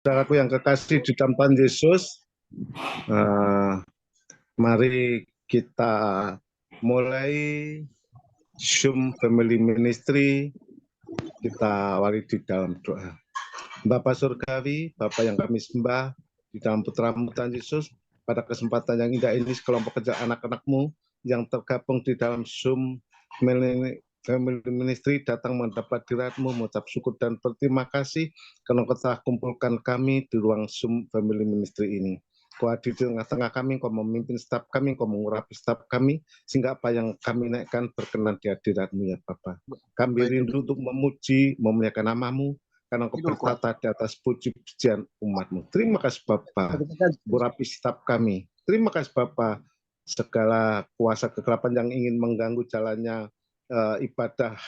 Saudaraku yang kekasih di dalam Tuhan Yesus, mari kita mulai Zoom Family Ministry. Kita awali di dalam doa. Bapa Surgawi, Bapa yang kami sembah, di dalam putra-Mu Tuhan Yesus, pada kesempatan yang indah ini sekelompok kecil anak-anak-Mu yang tergabung di dalam Zoom Family Ministry datang mendapat dirimu, mengucap syukur dan berterima kasih karena Kau telah kumpulkan kami di ruang Zoom Family Ministry ini. Kau hadir di tengah-tengah kami, Kau memimpin staf kami, Kau mengurapi staf kami, sehingga apa yang kami naikkan berkenan di hadirat-Mu ya Bapa. Kami rindu untuk memuji, memuliakan nama-Mu, karena Kau bertata di atas puji-pujian umat-Mu. Terima kasih Bapa, urapi staf kami. Terima kasih Bapa, segala kuasa kegelapan yang ingin mengganggu jalannya ibadah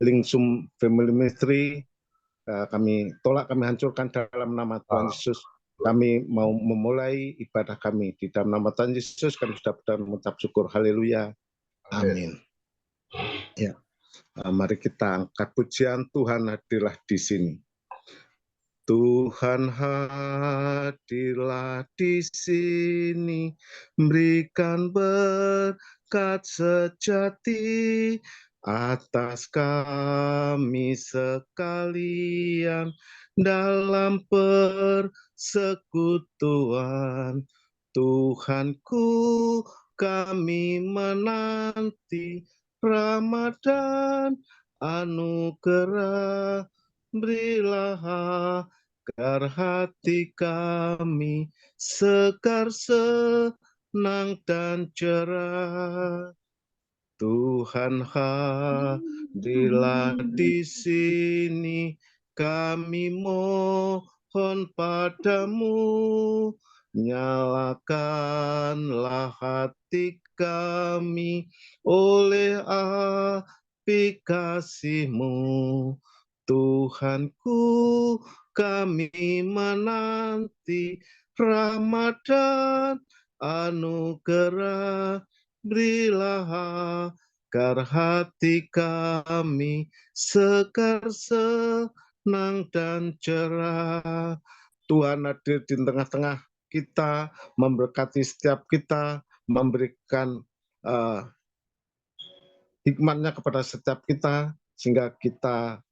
Lingsum Family Ministry, kami tolak, kami hancurkan dalam nama Tuhan Yesus. Kami mau memulai ibadah kami di dalam nama Tuhan Yesus. Kami sudah benar mengucap syukur. Haleluya. Amin. Ya, mari kita angkat pujian. Tuhan hadirlah di sini. Tuhan hadirlah di sini, berikan berkat sejati atas kami sekalian dalam persekutuan. Tuhanku, kami menanti Ramadan, anugerah berilah agar hati kami segar, senang dan cerah. Tuhan hadirlah di sini, kami mohon padamu, nyalakanlah hati kami oleh api kasih-Mu. Tuhanku, kami menanti Ramadan, anugerah berilah agar hati kami segar, senang dan cerah. Tuhan hadir di tengah-tengah kita, memberkati setiap kita, memberikan hikmat-Nya kepada setiap kita, sehingga kita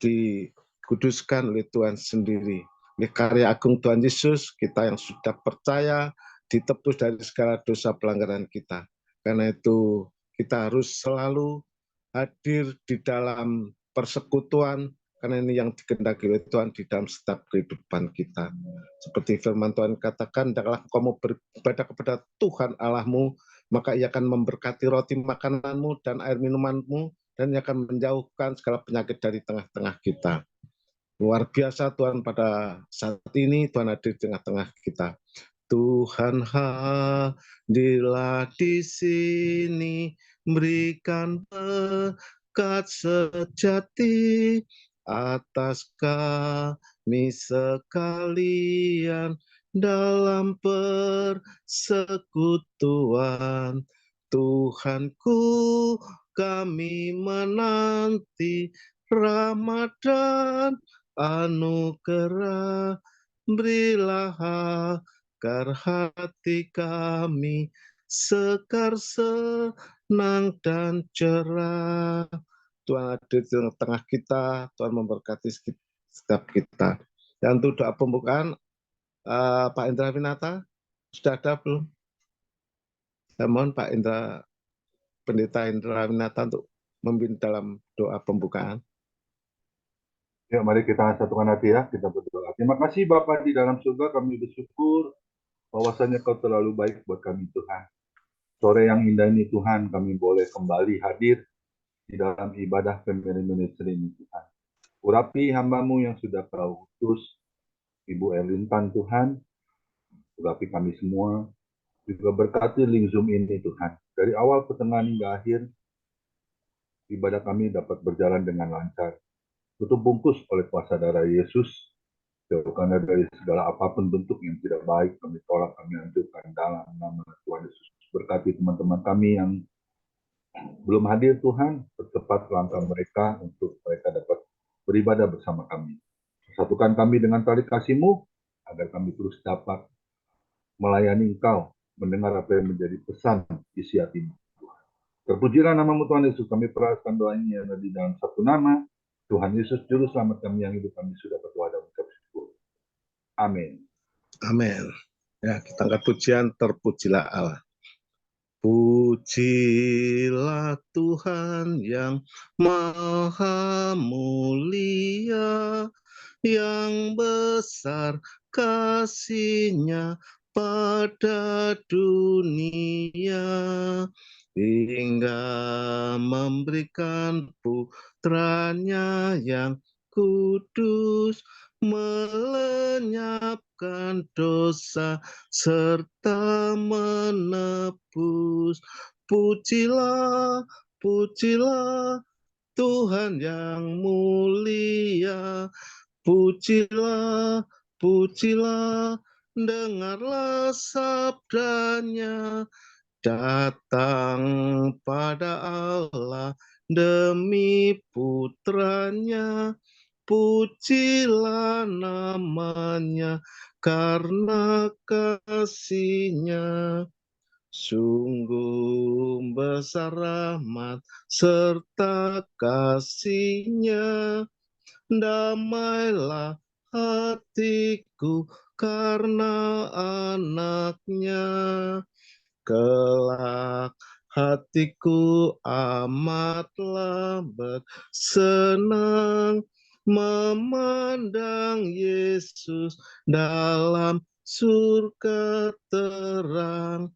dikuduskan oleh Tuhan sendiri. Oleh karya agung Tuhan Yesus, kita yang sudah percaya ditebus dari segala dosa pelanggaran kita. Karena itu kita harus selalu hadir di dalam persekutuan, karena ini yang dikehendaki oleh Tuhan di dalam setiap kehidupan kita. Seperti firman Tuhan katakan, hendaklah kamu beribadah kepada Tuhan Allahmu, maka Ia akan memberkati roti makananmu dan air minumanmu, dan Ia akan menjauhkan segala penyakit dari tengah-tengah kita. Luar biasa Tuhan, pada saat ini Tuhan hadir di tengah-tengah kita. Tuhan hadirlah di sini, berikan berkat sejati atas kami sekalian dalam persekutuan. Tuhanku, kami menanti Ramadan, anugerah berilah agar hati kami segar, senang dan cerah. Tuhan hadir di tengah kita, Tuhan memberkati setiap kita. Dan untuk doa pembukaan, Pak Indra Winata, sudah ada belum? Saya mohon Pak Indra, Pendeta Indra Winata untuk memimpin dalam doa pembukaan. Ya, mari kita satukan hati ya, kita berdoa. Terima kasih Bapa di dalam surga, kami bersyukur bahwasanya Kau terlalu baik buat kami Tuhan. Sore yang indah ini Tuhan, kami boleh kembali hadir di dalam ibadah Family Ministry ini Tuhan. Urapi hamba-Mu yang sudah Kau utus, Ibu Elintan Tuhan, urapi kami semua, juga berkati link Zoom ini Tuhan. Dari awal, pertengahan hingga akhir, ibadah kami dapat berjalan dengan lancar. Tutup bungkus oleh kuasa darah Yesus, jauhkan dari segala apapun bentuk yang tidak baik, kami tolak, kami hancurkan dalam nama Tuhan Yesus. Berkati teman-teman kami yang belum hadir Tuhan, percepat langkah mereka untuk mereka dapat beribadah bersama kami. Satukan kami dengan tali kasih-Mu, agar kami terus dapat melayani Engkau, mendengar apa yang menjadi pesan isi hati-Mu. Terpujilah nama-Mu Tuhan Yesus, kami perasaan doa ini yang ada di dalam satu nama, Tuhan Yesus, Juru Selamat kami yang hidup, kami sudah berdoa dan mengucap syukur. Amin. Amin. Ya, kita angkat pujian, terpujilah Allah. Pujilah Tuhan yang maha mulia, yang besar kasih-Nya pada dunia, hingga memberikan putranya yang kudus, melenyapkan dosa serta menebus. Pujilah, pujilah Tuhan yang mulia. Pujilah, pujilah, dengarlah sabdanya. Datang pada Allah demi putranya. Pujilah namanya karena kasih-Nya. Sungguh besar rahmat serta kasih-Nya. Damailah hatiku karena anak-Nya. Kelak hatiku amatlah bersenang memandang Yesus dalam surga terang.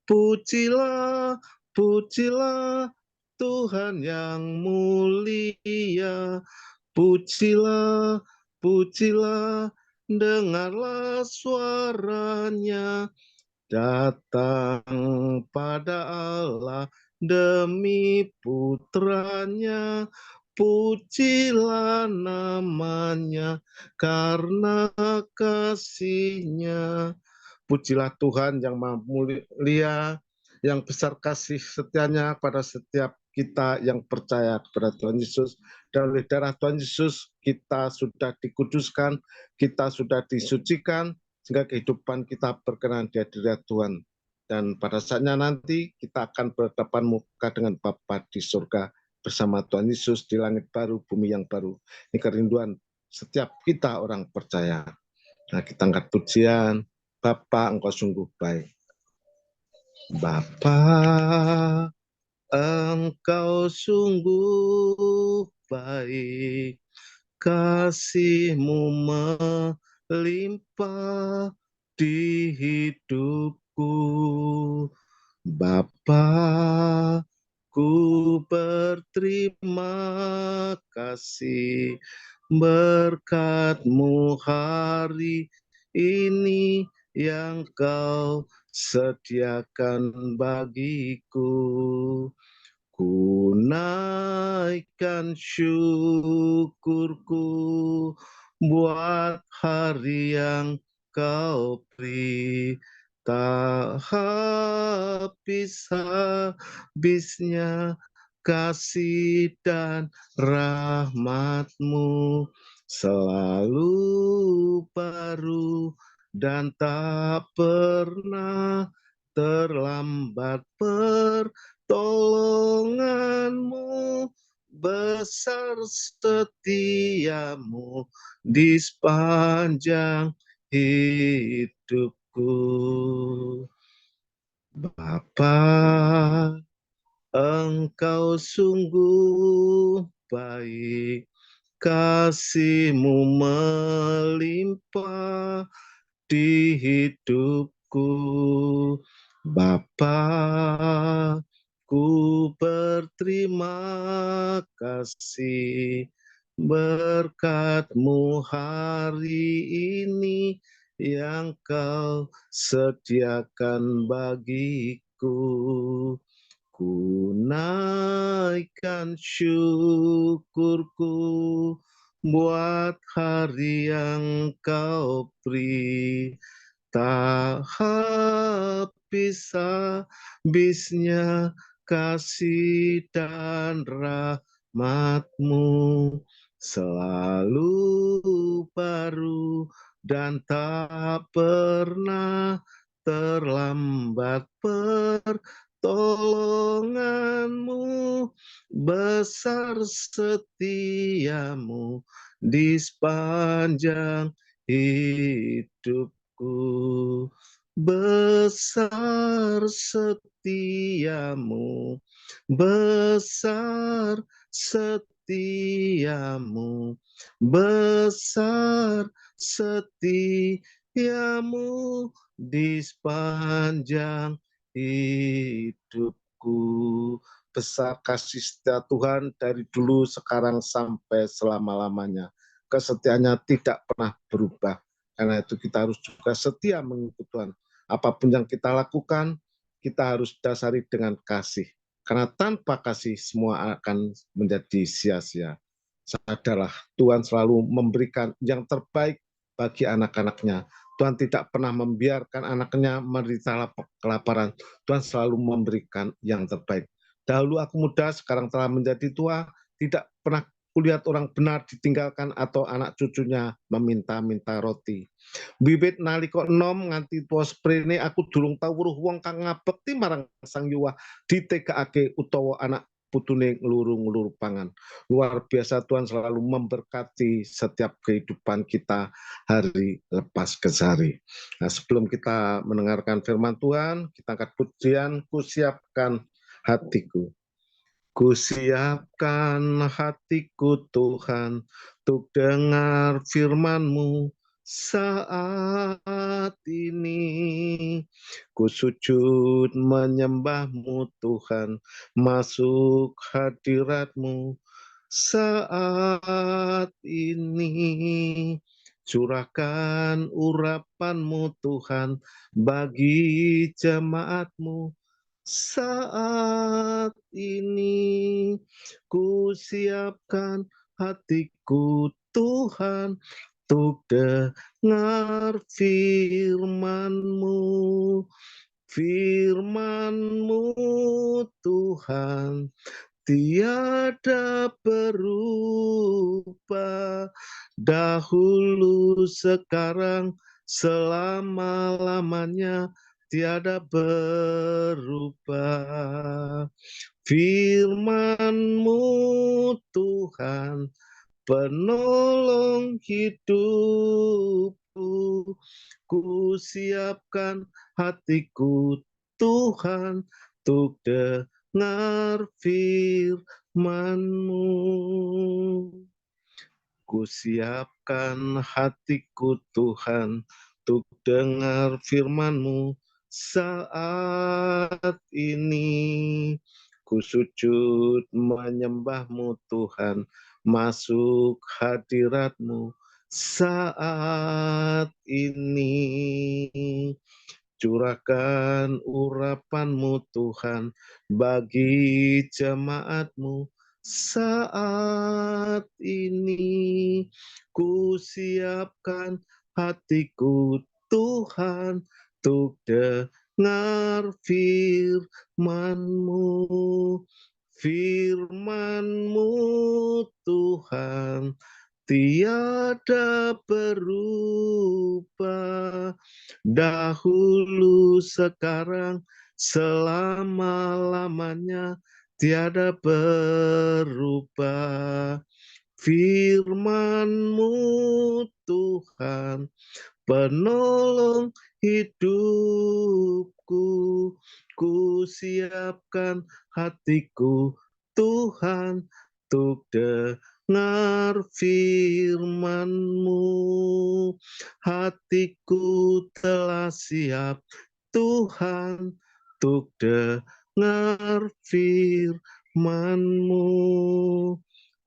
Pujilah, pujilah Tuhan yang mulia. Pujilah, pujilah, dengarlah suaranya. Datang pada Allah demi putranya. Pujilah namanya karena kasih-Nya. Pujilah Tuhan yang maha mulia, yang besar kasih setianya pada setiap kita yang percaya kepada Tuhan Yesus. Dan oleh darah Tuhan Yesus kita sudah dikuduskan, kita sudah disucikan, sehingga kehidupan kita berkenan di hadirat Tuhan. Dan pada saatnya nanti kita akan berhadapan muka dengan Bapa di surga bersama Tuhan Yesus di langit baru, bumi yang baru. Ini kerinduan setiap kita orang percaya. Nah, kita angkat pujian. Bapa, Engkau sungguh baik. Bapa, Engkau sungguh baik. Kasih-Mu melimpah di hidupku. Bapa, ku berterima kasih berkat-Mu hari ini yang Kau sediakan bagiku. Ku naikkan syukurku buat hari yang Kau beri. Tak habis-habisnya kasih dan rahmat-Mu selalu baru dan tak pernah terlambat. Pertolongan-Mu besar, setia-Mu di sepanjang hidupku. Bapa, Engkau sungguh baik. Kasih-Mu melimpah di hidupku. Bapa, ku berterima kasih berkat-Mu hari ini yang Kau sediakan bagiku. Ku naikkan syukurku buat hari yang Kau beri. Tak habis-habisnya kasih dan rahmat-Mu selalu baru dan tak pernah terlambat. Pertolonganmu, besar setiamu di sepanjang hidupku. Besar setiamu, besar setiamu, besar setiamu di sepanjang hidupku. Besar kasih setia Tuhan dari dulu, sekarang, sampai selama-lamanya. Kesetiaannya tidak pernah berubah. Karena itu kita harus juga setia mengikuti Tuhan. Apapun yang kita lakukan, kita harus dasari dengan kasih. Karena tanpa kasih semua akan menjadi sia-sia. Sadarlah, Tuhan selalu memberikan yang terbaik bagi anak-anaknya. Tuhan tidak pernah membiarkan anaknya menderita kelaparan. Tuhan selalu memberikan yang terbaik. Dahulu aku muda, sekarang telah menjadi tua, tidak pernah kulihat orang benar ditinggalkan atau anak cucunya meminta-minta roti. Bibit nalika enom nganti tuwa sprene aku durung tau weruh wong kang ngabekti marang Sang Hyuwah ditegakake utawa anak putune ngluru-ngluru pangan. Luar biasa, Tuhan selalu memberkati setiap kehidupan kita hari lepas ke hari. Nah, sebelum kita mendengarkan firman Tuhan, kita angkat pujian, Kusiapkan hatiku. Kusiapkan hatiku Tuhan, untuk dengar firman-Mu saat ini. Ku sujud menyembah-Mu Tuhan, masuk hadirat-Mu saat ini. Curahkan urapan-Mu Tuhan bagi jemaat-Mu saat ini. Ku siapkan hatiku Tuhan, untuk dengar firman-Mu. Firman-Mu Tuhan tiada berubah, dahulu, sekarang, selama-lamanya tiada berubah. Firman-Mu Tuhan, penolong hidupku. Ku siapkan hatiku Tuhan, untuk dengar firman-Mu. Ku siapkan hatiku Tuhan, untuk dengar firman-Mu saat ini. Ku sujud menyembah-Mu Tuhan, masuk hadirat-Mu saat ini. Curahkan urapan-Mu Tuhan bagi jemaat-Mu saat ini. Ku siapkan hatiku Tuhan, untuk dengar firman-Mu. Firman-Mu Tuhan tiada berubah, dahulu, sekarang, selama-lamanya tiada berubah. Firman-Mu Tuhan, penolong hidupku. Ku siapkan hatiku Tuhan, untuk dengar firman-Mu. Hatiku telah siap Tuhan, untuk dengar firman-Mu.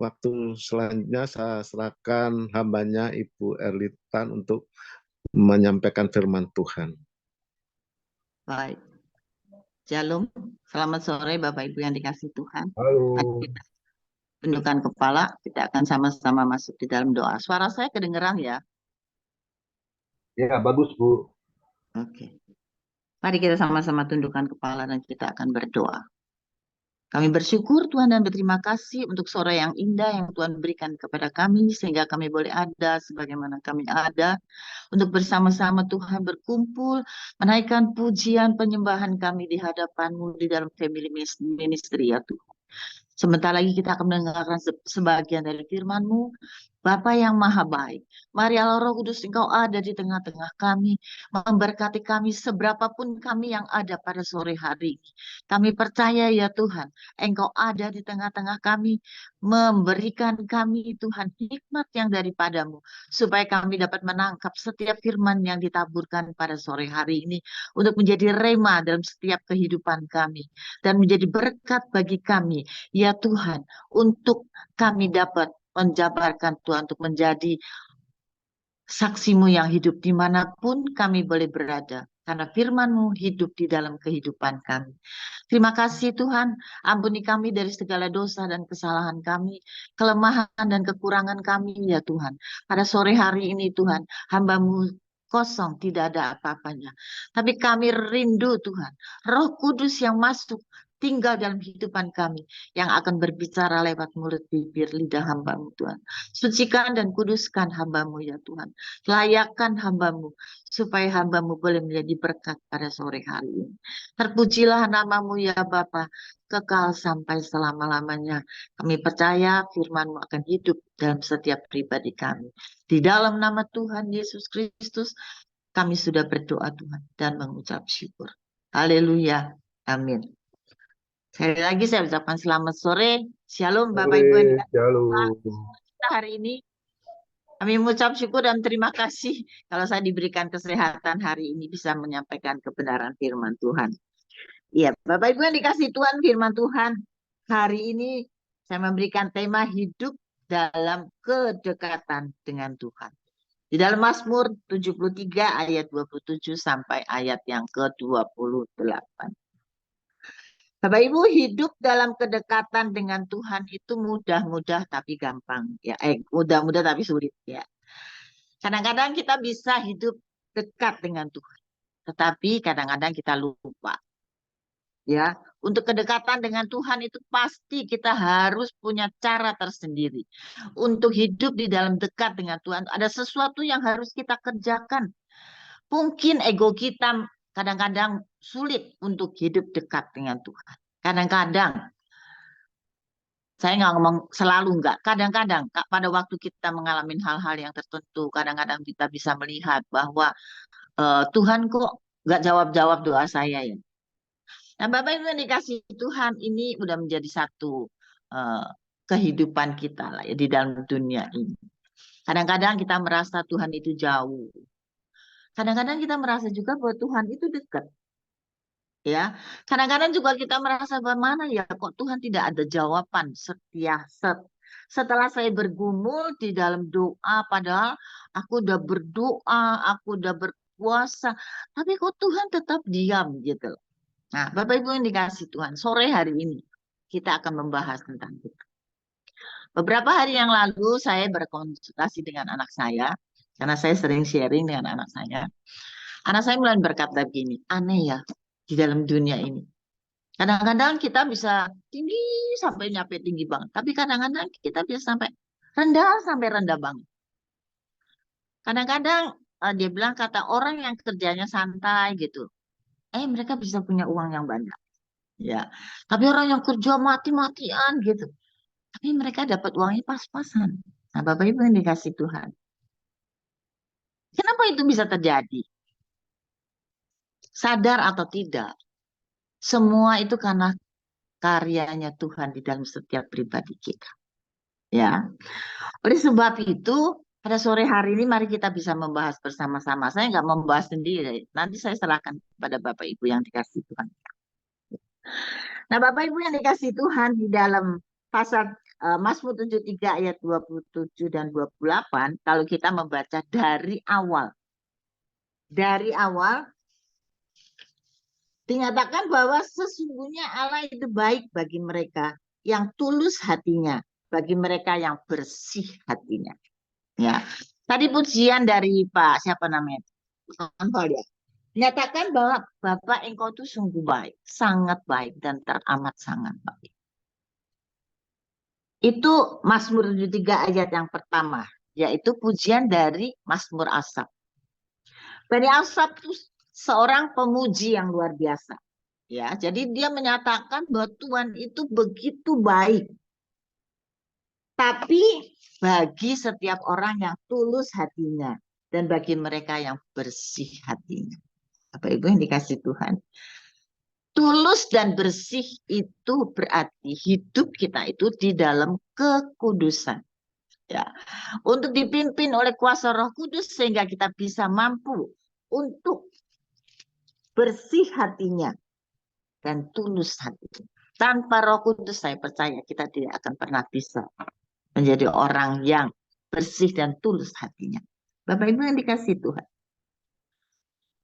Waktu selanjutnya saya serahkan hambanya Ibu Erlitan untuk menyampaikan firman Tuhan. Baik. Shalom. Selamat sore Bapak Ibu yang dikasih Tuhan. Halo. Mari kita tundukkan kepala, kita akan sama-sama masuk di dalam doa. Suara saya kedengeran ya? Ya, bagus Bu. Oke. Mari kita sama-sama tundukkan kepala dan kita akan berdoa. Kami bersyukur Tuhan dan berterima kasih untuk sore yang indah yang Tuhan berikan kepada kami sehingga kami boleh ada sebagaimana kami ada untuk bersama-sama Tuhan berkumpul menaikkan pujian penyembahan kami di hadapan-Mu di dalam family ministry ya Tuhan. Sebentar lagi kita akan mendengarkan sebagian dari firman-Mu. Bapa yang maha baik, mari Allah Roh Kudus Engkau ada di tengah-tengah kami, memberkati kami seberapapun kami yang ada pada sore hari. Kami percaya ya Tuhan, Engkau ada di tengah-tengah kami, memberikan kami Tuhan hikmat yang daripadamu, supaya kami dapat menangkap setiap firman yang ditaburkan pada sore hari ini, untuk menjadi rema dalam setiap kehidupan kami, dan menjadi berkat bagi kami, ya Tuhan, untuk kami dapat menjabarkan Tuhan untuk menjadi saksi-Mu yang hidup dimanapun kami boleh berada. Karena firman-Mu hidup di dalam kehidupan kami. Terima kasih Tuhan, ampuni kami dari segala dosa dan kesalahan kami, kelemahan dan kekurangan kami ya Tuhan. Pada sore hari ini Tuhan, hamba-Mu kosong, tidak ada apa-apanya. Tapi kami rindu Tuhan, Roh Kudus yang masuk, tinggal dalam kehidupan kami, yang akan berbicara lewat mulut, bibir, lidah hamba-Mu Tuhan. Sucikan dan kuduskan hamba-Mu ya Tuhan. Layakkan hamba-Mu, supaya hamba-Mu boleh menjadi berkat pada sore hari ini. Terpujilah nama-Mu ya Bapa, kekal sampai selama-lamanya. Kami percaya firman-Mu akan hidup dalam setiap pribadi kami. Di dalam nama Tuhan Yesus Kristus, kami sudah berdoa Tuhan dan mengucap syukur. Haleluya. Amin. Sekali lagi saya ucapkan selamat sore. Shalom Bapak Ibu yang dikasihi Shalom. kita hari ini. Kami mengucap syukur dan terima kasih kalau saya diberikan kesehatan hari ini bisa menyampaikan kebenaran firman Tuhan. Iya, Bapak Ibu yang dikasihi Tuhan, firman Tuhan hari ini saya memberikan tema hidup dalam kedekatan dengan Tuhan. Di dalam Mazmur 73 ayat 27 sampai ayat yang ke-28. Bapak Ibu, hidup dalam kedekatan dengan Tuhan itu mudah-mudah tapi gampang ya. Mudah-mudah tapi sulit ya. Kadang-kadang kita bisa hidup dekat dengan Tuhan, tetapi kadang-kadang kita lupa. Ya, untuk kedekatan dengan Tuhan itu pasti kita harus punya cara tersendiri. Untuk hidup di dalam dekat dengan Tuhan, ada sesuatu yang harus kita kerjakan. Mungkin ego kita kadang-kadang sulit untuk hidup dekat dengan Tuhan. Kadang-kadang, saya nggak ngomong selalu nggak, kadang-kadang pada waktu kita mengalami hal-hal yang tertentu, kadang-kadang kita bisa melihat bahwa Tuhan kok nggak jawab-jawab doa saya ya. Nah Bapak Ibu yang dikasih Tuhan, ini udah menjadi satu kehidupan kita lah ya di dalam dunia ini. Kadang-kadang kita merasa Tuhan itu jauh. Kadang-kadang kita merasa juga bahwa Tuhan itu dekat. Ya, kadang-kadang juga kita merasa bagaimana ya kok Tuhan tidak ada jawaban setelah saya bergumul di dalam doa, padahal aku udah berdoa, aku udah berpuasa, tapi kok Tuhan tetap diam gitu. Nah, Bapak Ibu yang dikasih Tuhan, sore hari ini kita akan membahas tentang itu. Beberapa hari yang lalu saya berkonsultasi dengan anak saya, karena saya sering sharing dengan anak saya. Anak saya mulai berkata begini, aneh ya di dalam dunia ini. Kadang-kadang kita bisa tinggi sampai nyampe tinggi banget. Tapi kadang-kadang kita bisa sampai rendah banget. Kadang-kadang dia bilang kata orang yang kerjanya santai gitu. Mereka bisa punya uang yang banyak. Ya. Tapi orang yang kerja mati-matian gitu. Tapi mereka dapat uangnya pas-pasan. Nah, Bapak Ibu yang dikasih Tuhan. Kenapa itu bisa terjadi? Sadar atau tidak? Semua itu karena karyanya Tuhan di dalam setiap pribadi kita. Ya. Oleh sebab itu, pada sore hari ini mari kita bisa membahas bersama-sama. Saya nggak membahas sendiri. Nanti saya serahkan kepada Bapak Ibu yang dikasih Tuhan. Nah, Bapak Ibu yang dikasih Tuhan di dalam pasal Mazmur 73 ayat 27 dan 28, kalau kita membaca dari awal. Dari awal dinyatakan bahwa sesungguhnya Allah itu baik bagi mereka yang tulus hatinya, bagi mereka yang bersih hatinya. Ya, tadi pujian dari Pak siapa namanya? Ya. Menyatakan bahwa Bapak engkau itu sungguh baik, sangat baik dan teramat sangat baik. Itu Mazmur 73 ayat yang pertama, yaitu pujian dari Mazmur Asaf. Bani Asaf itu seorang pemuji yang luar biasa. Ya, jadi dia menyatakan bahwa Tuhan itu begitu baik. Tapi bagi setiap orang yang tulus hatinya dan bagi mereka yang bersih hatinya. Bapak Ibu yang dikasih Tuhan. Tulus dan bersih itu berarti hidup kita itu di dalam kekudusan. Ya, untuk dipimpin oleh kuasa Roh Kudus sehingga kita bisa mampu untuk bersih hatinya dan tulus hatinya. Tanpa Roh Kudus saya percaya kita tidak akan pernah bisa menjadi orang yang bersih dan tulus hatinya. Bapak Ibu yang dikasih Tuhan.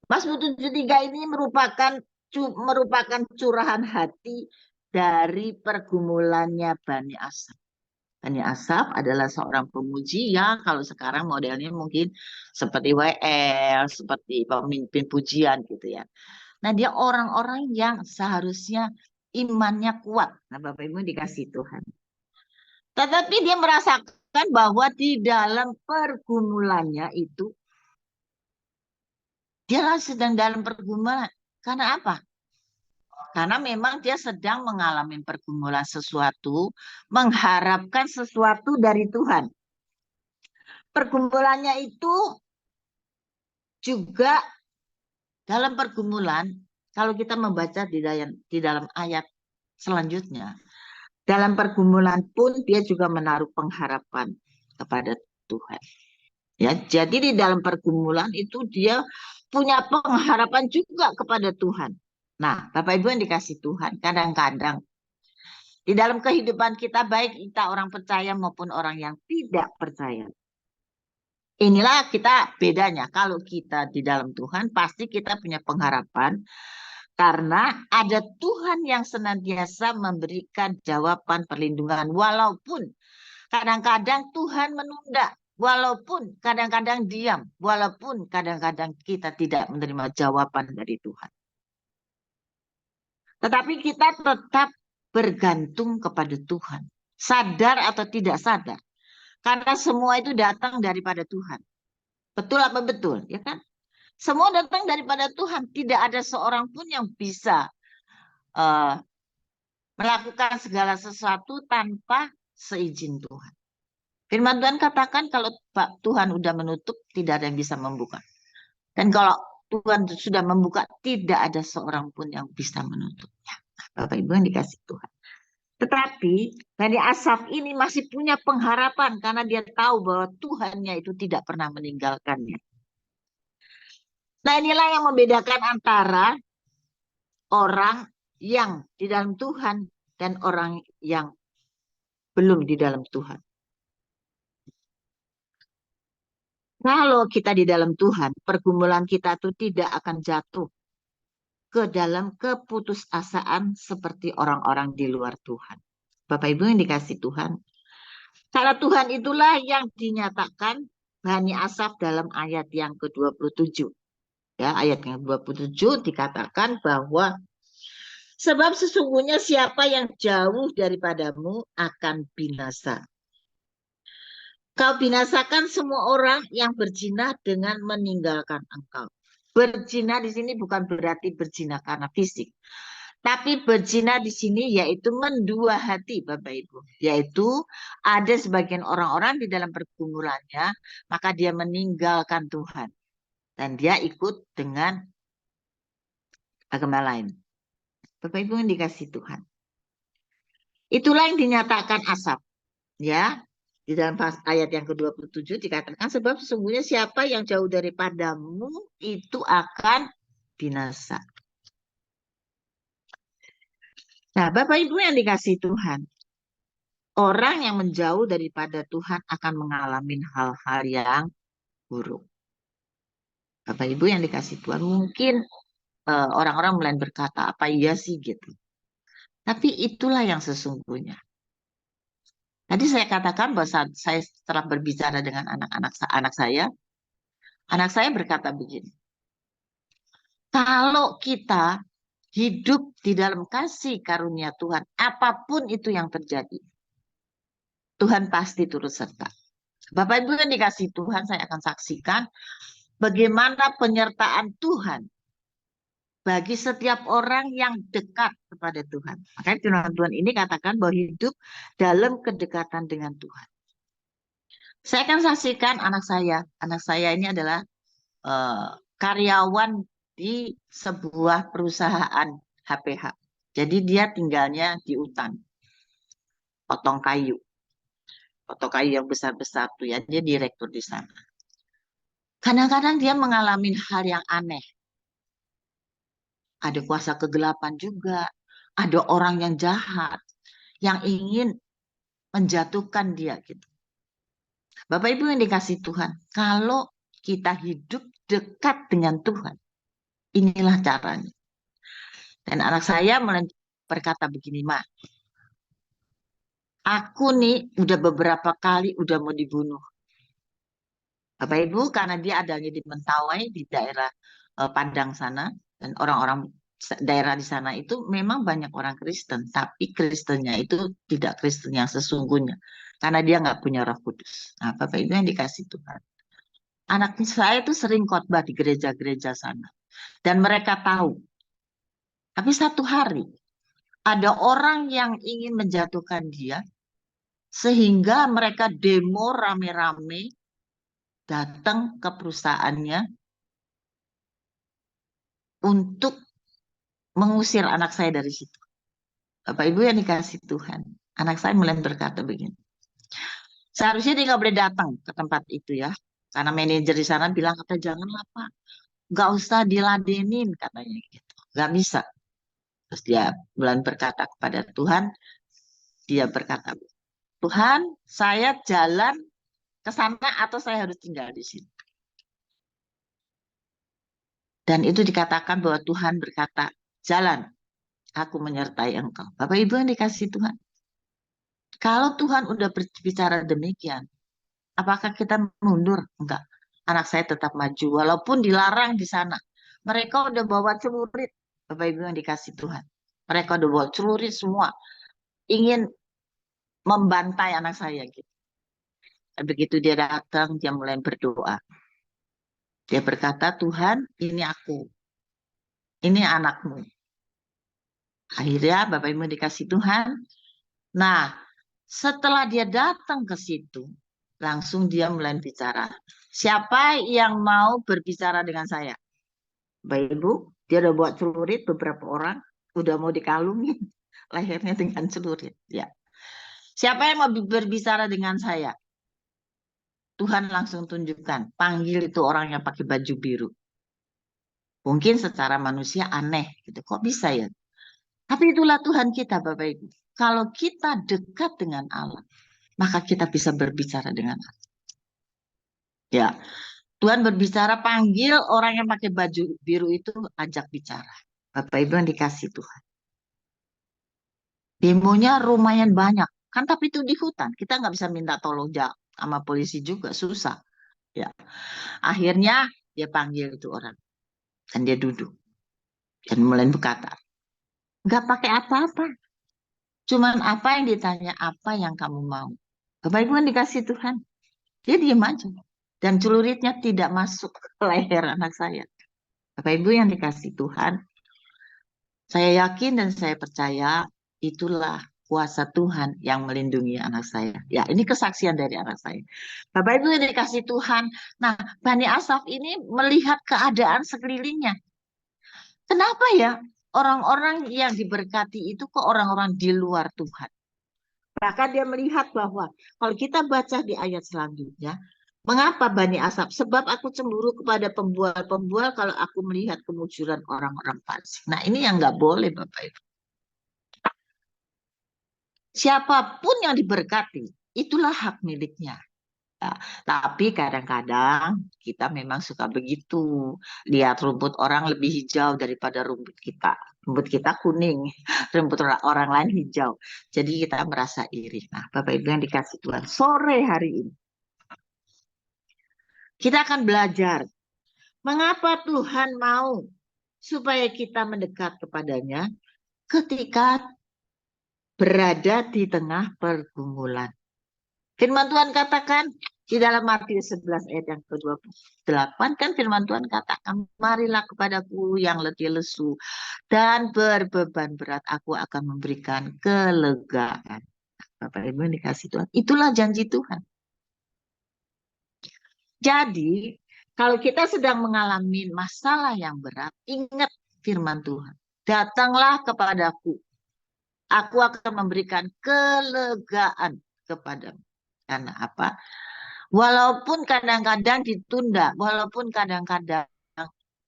Mazmur 73 ini merupakan curahan hati dari pergumulannya Bani Asaf. Bani Asaf adalah seorang pemuji ya, kalau sekarang modelnya mungkin seperti WL, seperti pemimpin pujian gitu ya. Nah, dia orang-orang yang seharusnya imannya kuat. Nah, Bapak Ibu dikasih Tuhan. Tetapi dia merasakan bahwa di dalam pergumulannya itu, dia sedang dalam pergumulan. Karena apa? Karena memang dia sedang mengalami pergumulan sesuatu, mengharapkan sesuatu dari Tuhan. Pergumulannya itu juga dalam pergumulan, kalau kita membaca di dalam ayat selanjutnya, dalam pergumulan pun dia juga menaruh pengharapan kepada Tuhan. Ya, jadi di dalam pergumulan itu dia punya pengharapan juga kepada Tuhan. Nah, Bapak Ibu yang dikasih Tuhan, kadang-kadang di dalam kehidupan kita, baik kita orang percaya maupun orang yang tidak percaya. Inilah kita bedanya. Kalau kita di dalam Tuhan, pasti kita punya pengharapan. Karena ada Tuhan yang senantiasa memberikan jawaban perlindungan. Walaupun kadang-kadang Tuhan menunda. Walaupun kadang-kadang diam. Walaupun kadang-kadang kita tidak menerima jawaban dari Tuhan. Tetapi kita tetap bergantung kepada Tuhan. Sadar atau tidak sadar. Karena semua itu datang daripada Tuhan. Betul apa betul? Ya kan? Semua datang daripada Tuhan. Tidak ada seorang pun yang bisa melakukan segala sesuatu tanpa seizin Tuhan. Firman Tuhan katakan kalau Tuhan sudah menutup, tidak ada yang bisa membuka. Dan kalau Tuhan sudah membuka, tidak ada seorang pun yang bisa menutupnya. Bapak Ibu yang dikasih Tuhan. Tetapi Bani Asaf ini masih punya pengharapan karena dia tahu bahwa Tuhannya itu tidak pernah meninggalkannya. Nah, inilah yang membedakan antara orang yang di dalam Tuhan dan orang yang belum di dalam Tuhan. Kalau kita di dalam Tuhan, pergumulan kita itu tidak akan jatuh ke dalam keputusasaan seperti orang-orang di luar Tuhan. Bapak Ibu yang dikasih Tuhan. Karena Tuhan itulah yang dinyatakan Bani Asaf dalam ayat yang ke-27. Ya, ayat yang ke-27 dikatakan bahwa sebab sesungguhnya siapa yang jauh daripadamu akan binasa. Kau binasakan semua orang yang berzina dengan meninggalkan engkau. Berzina di sini bukan berarti berzina karena fisik. Tapi berzina di sini yaitu mendua hati Bapak Ibu. Yaitu ada sebagian orang-orang di dalam pergumulannya, maka dia meninggalkan Tuhan. Dan dia ikut dengan agama lain. Bapak Ibu yang dikasih Tuhan. Itulah yang dinyatakan Asaf. Ya, di dalam ayat yang ke-27 dikatakan sebab sesungguhnya siapa yang jauh daripadamu itu akan binasa. Nah, Bapak Ibu yang dikasih Tuhan, orang yang menjauh daripada Tuhan akan mengalami hal-hal yang buruk. Bapak Ibu yang dikasih Tuhan, mungkin orang-orang mulai berkata, apa iya sih gitu. Tapi itulah yang sesungguhnya. Tadi saya katakan bahwa saat saya setelah berbicara dengan anak saya berkata begini. Kalau kita hidup di dalam kasih karunia Tuhan, apapun itu yang terjadi, Tuhan pasti turut serta. Bapak Ibu yang dikasih Tuhan, saya akan saksikan bagaimana penyertaan Tuhan bagi setiap orang yang dekat kepada Tuhan. Makanya firman Tuhan ini katakan bahwa hidup dalam kedekatan dengan Tuhan. Saya akan saksikan anak saya. Anak saya ini adalah karyawan di sebuah perusahaan HPH. Jadi dia tinggalnya di hutan, potong kayu yang besar-besar tuh ya. Dia direktur di sana. Kadang-kadang dia mengalami hal yang aneh. Ada kuasa kegelapan juga, ada orang yang jahat yang ingin menjatuhkan dia gitu. Bapak Ibu yang dikasih Tuhan, kalau kita hidup dekat dengan Tuhan, inilah caranya. Dan anak saya mulai berkata begini, Ma, aku nih udah beberapa kali udah mau dibunuh. Bapak Ibu, karena dia adanya di Mentawai, di daerah Padang sana, dan orang-orang daerah di sana itu memang banyak orang Kristen, tapi Kristennya itu tidak Kristen yang sesungguhnya, karena dia nggak punya Roh Kudus. Nah, Bapak Ibu yang dikasih Tuhan, anak saya itu sering khotbah di gereja-gereja sana, dan mereka tahu. Tapi satu hari ada orang yang ingin menjatuhkan dia, sehingga mereka demo rame-rame datang ke perusahaannya untuk mengusir anak saya dari situ. Bapak Ibu yang dikasih Tuhan, anak saya mulai berkata begini, seharusnya dia nggak boleh datang ke tempat itu ya, karena manajer di sana bilang, kata janganlah Pak, nggak usah diladenin katanya gitu, nggak bisa. Terus dia mulai berkata kepada Tuhan, dia berkata, Tuhan, saya jalan ke sana atau saya harus tinggal di sini. Dan itu dikatakan bahwa Tuhan berkata, jalan, aku menyertai engkau. Bapak Ibu yang dikasih Tuhan, kalau Tuhan udah berbicara demikian, apakah kita mundur? Enggak. Anak saya tetap maju, walaupun dilarang di sana. Mereka udah bawa celurit, Bapak Ibu yang dikasih Tuhan. Mereka udah bawa celurit semua, ingin membantai anak saya gitu. Dan begitu dia datang, dia mulai berdoa. Dia berkata, Tuhan, ini aku, ini anakmu. Akhirnya Bapak Ibu dikasih Tuhan. Nah, setelah dia datang ke situ, langsung dia mulai bicara. Siapa yang mau berbicara dengan saya? Bapak Ibu, dia udah buat celurit beberapa orang, udah mau dikalungin lehernya dengan celurit. Ya. Siapa yang mau berbicara dengan saya? Tuhan langsung tunjukkan, panggil itu orang yang pakai baju biru. Mungkin secara manusia aneh, gitu. Kok bisa ya? Tapi itulah Tuhan kita, Bapak Ibu. Kalau kita dekat dengan Allah, maka kita bisa berbicara dengan Allah. Ya, Tuhan berbicara, panggil orang yang pakai baju biru itu, ajak bicara. Bapak Ibu yang dikasih Tuhan. Demonya lumayan banyak. Kan tapi itu di hutan. Kita nggak bisa minta tolong sama polisi juga. Susah. Ya. Akhirnya dia panggil itu orang. Dan dia duduk. Dan mulai berkata. Nggak pakai apa-apa. Cuman apa yang ditanya, apa yang kamu mau. Bapak Ibu yang dikasih Tuhan. Dia diam aja. Dan celuritnya tidak masuk ke leher anak saya. Bapak Ibu yang dikasih Tuhan. Saya yakin dan saya percaya itulah kuasa Tuhan yang melindungi anak saya. Ya, ini kesaksian dari anak saya. Bapak Ibu yang dikasih Tuhan. Nah, Bani Asaf ini melihat keadaan sekelilingnya. Kenapa ya orang-orang yang diberkati itu ke orang-orang di luar Tuhan? Bahkan dia melihat bahwa kalau kita baca di ayat selanjutnya, mengapa Bani Asaf? Sebab aku cemburu kepada pembual-pembual kalau aku melihat kemujuran orang-orang fasik. Nah, ini yang nggak boleh Bapak Ibu. Siapapun yang diberkati, itulah hak miliknya. Nah, tapi kadang-kadang kita memang suka begitu. Lihat rumput orang lebih hijau daripada rumput kita. Rumput kita kuning, rumput orang lain hijau. Jadi kita merasa iri. Nah, Bapak Ibu yang dikasih Tuhan, sore hari ini kita akan belajar mengapa Tuhan mau supaya kita mendekat kepadanya ketika berada di tengah pergumulan. Firman Tuhan katakan di dalam Matius 11 ayat yang ke-28 kan firman Tuhan katakan, marilah kepadaku yang letih lesu dan berbeban berat, aku akan memberikan kelegaan. Bapak Ibu yang dikasih Tuhan, itulah janji Tuhan. Jadi kalau kita sedang mengalami masalah yang berat, ingat firman Tuhan. Datanglah kepadaku, aku akan memberikan kelegaan kepadamu. Karena apa? Walaupun kadang-kadang ditunda, walaupun kadang-kadang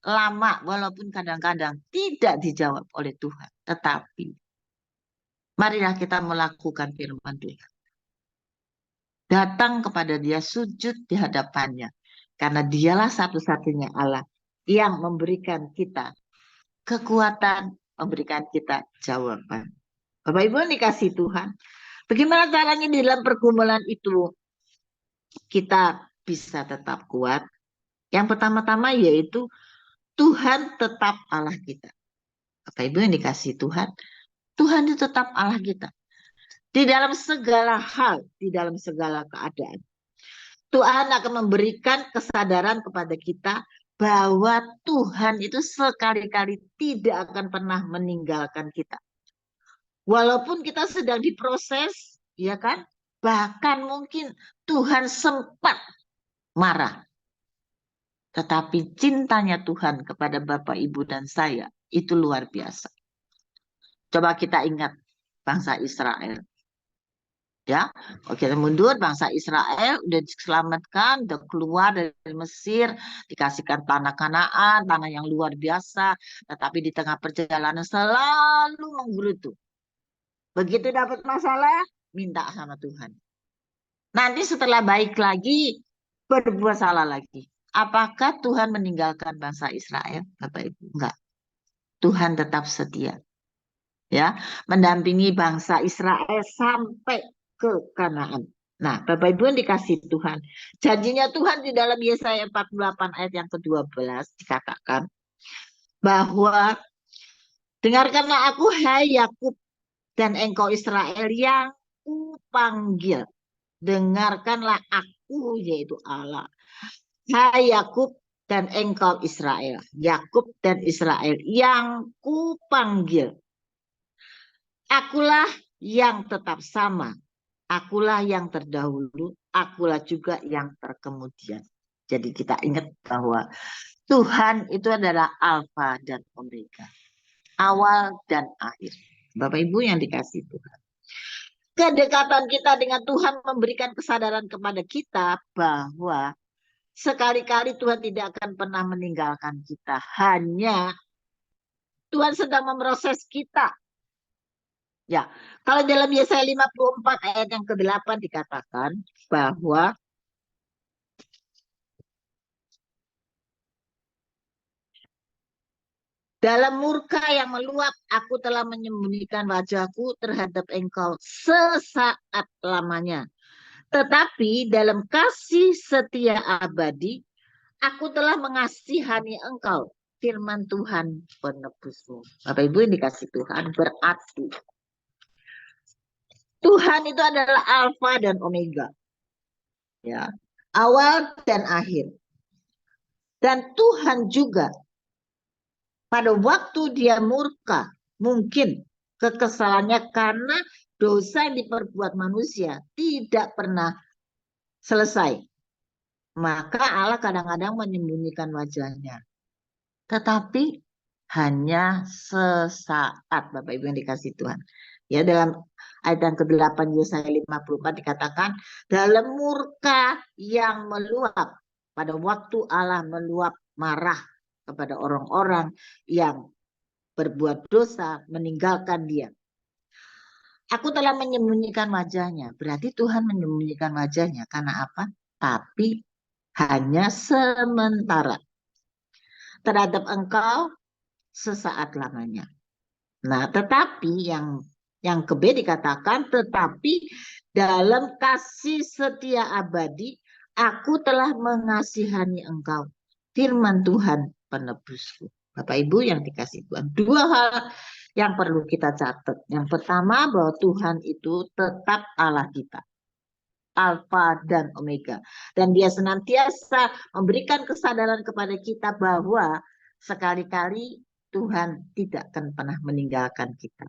lama, walaupun kadang-kadang tidak dijawab oleh Tuhan. Tetapi marilah kita melakukan firman Tuhan. Datang kepada Dia, sujud di hadapannya. Karena Dialah satu-satunya Allah yang memberikan kita kekuatan, memberikan kita jawaban. Bapak Ibu yang dikasih Tuhan, bagaimana caranya di dalam pergumulan itu kita bisa tetap kuat? Yang pertama-tama yaitu Tuhan tetap Allah kita. Bapak Ibu yang dikasih Tuhan, Tuhan itu tetap Allah kita. Di dalam segala hal, di dalam segala keadaan. Tuhan akan memberikan kesadaran kepada kita bahwa Tuhan itu sekali-kali tidak akan pernah meninggalkan kita. Walaupun kita sedang diproses, ya kan? Bahkan mungkin Tuhan sempat marah. Tetapi cintanya Tuhan kepada Bapak, Ibu, dan saya itu luar biasa. Coba kita ingat bangsa Israel. Ya, oke, mundur, bangsa Israel udah diselamatkan, udah keluar dari Mesir, dikasihkan tanah Kanaan, tanah yang luar biasa, tetapi di tengah perjalanan selalu menggerutu. Begitu dapat masalah, minta sama Tuhan. Nanti setelah baik lagi, berbuat salah lagi. Apakah Tuhan meninggalkan bangsa Israel, Bapak Ibu? Enggak. Tuhan tetap setia. Ya, mendampingi bangsa Israel sampai ke Kanaan. Nah, Bapak Ibu yang dikasih Tuhan, janjinya Tuhan di dalam Yesaya 48 ayat yang ke-12 dikatakan bahwa dengarkanlah aku, hai Yakub, dan engkau Israel yang kupanggil. Dengarkanlah aku, yaitu Allah. Hai Yakub dan engkau Israel. Yakub dan Israel yang kupanggil. Akulah yang tetap sama. Akulah yang terdahulu. Akulah juga yang terkemudian. Jadi kita ingat bahwa Tuhan itu adalah Alfa dan Omega. Awal dan akhir. Bapak Ibu yang dikasih Tuhan. Kedekatan kita dengan Tuhan memberikan kesadaran kepada kita bahwa sekali-kali Tuhan tidak akan pernah meninggalkan kita. Hanya Tuhan sedang memproses kita. Ya, kalau dalam Yesaya 54 ayat yang ke-8 dikatakan bahwa dalam murka yang meluap, aku telah menyembunyikan wajahku terhadap engkau sesaat lamanya. Tetapi dalam kasih setia abadi, aku telah mengasihani engkau. Firman Tuhan penebusmu. Bapak Ibu yang dikasih Tuhan, berarti Tuhan itu adalah Alfa dan Omega. Ya, awal dan akhir. Dan Tuhan juga pada waktu dia murka, mungkin kekesalannya karena dosa yang diperbuat manusia tidak pernah selesai. Maka Allah kadang-kadang menyembunyikan wajahnya. Tetapi hanya sesaat, Bapak Ibu yang dikasih Tuhan. Ya, dalam ayat yang ke-8 Yesaya 54 dikatakan, dalam murka yang meluap, pada waktu Allah meluap marah kepada orang-orang yang berbuat dosa, meninggalkan dia. Aku telah menyembunyikan wajahnya. Berarti Tuhan menyembunyikan wajahnya. Karena apa? Tapi hanya sementara. Terhadap engkau sesaat lamanya. Nah, tetapi yang ke B dikatakan, tetapi dalam kasih setia abadi, aku telah mengasihani engkau. Firman Tuhan penebusku. Bapak Ibu yang dikasih Tuhan. Dua hal yang perlu kita catat. Yang pertama bahwa Tuhan itu tetap Allah kita. Alfa dan Omega. Dan dia senantiasa memberikan kesadaran kepada kita bahwa sekali-kali Tuhan tidak akan pernah meninggalkan kita.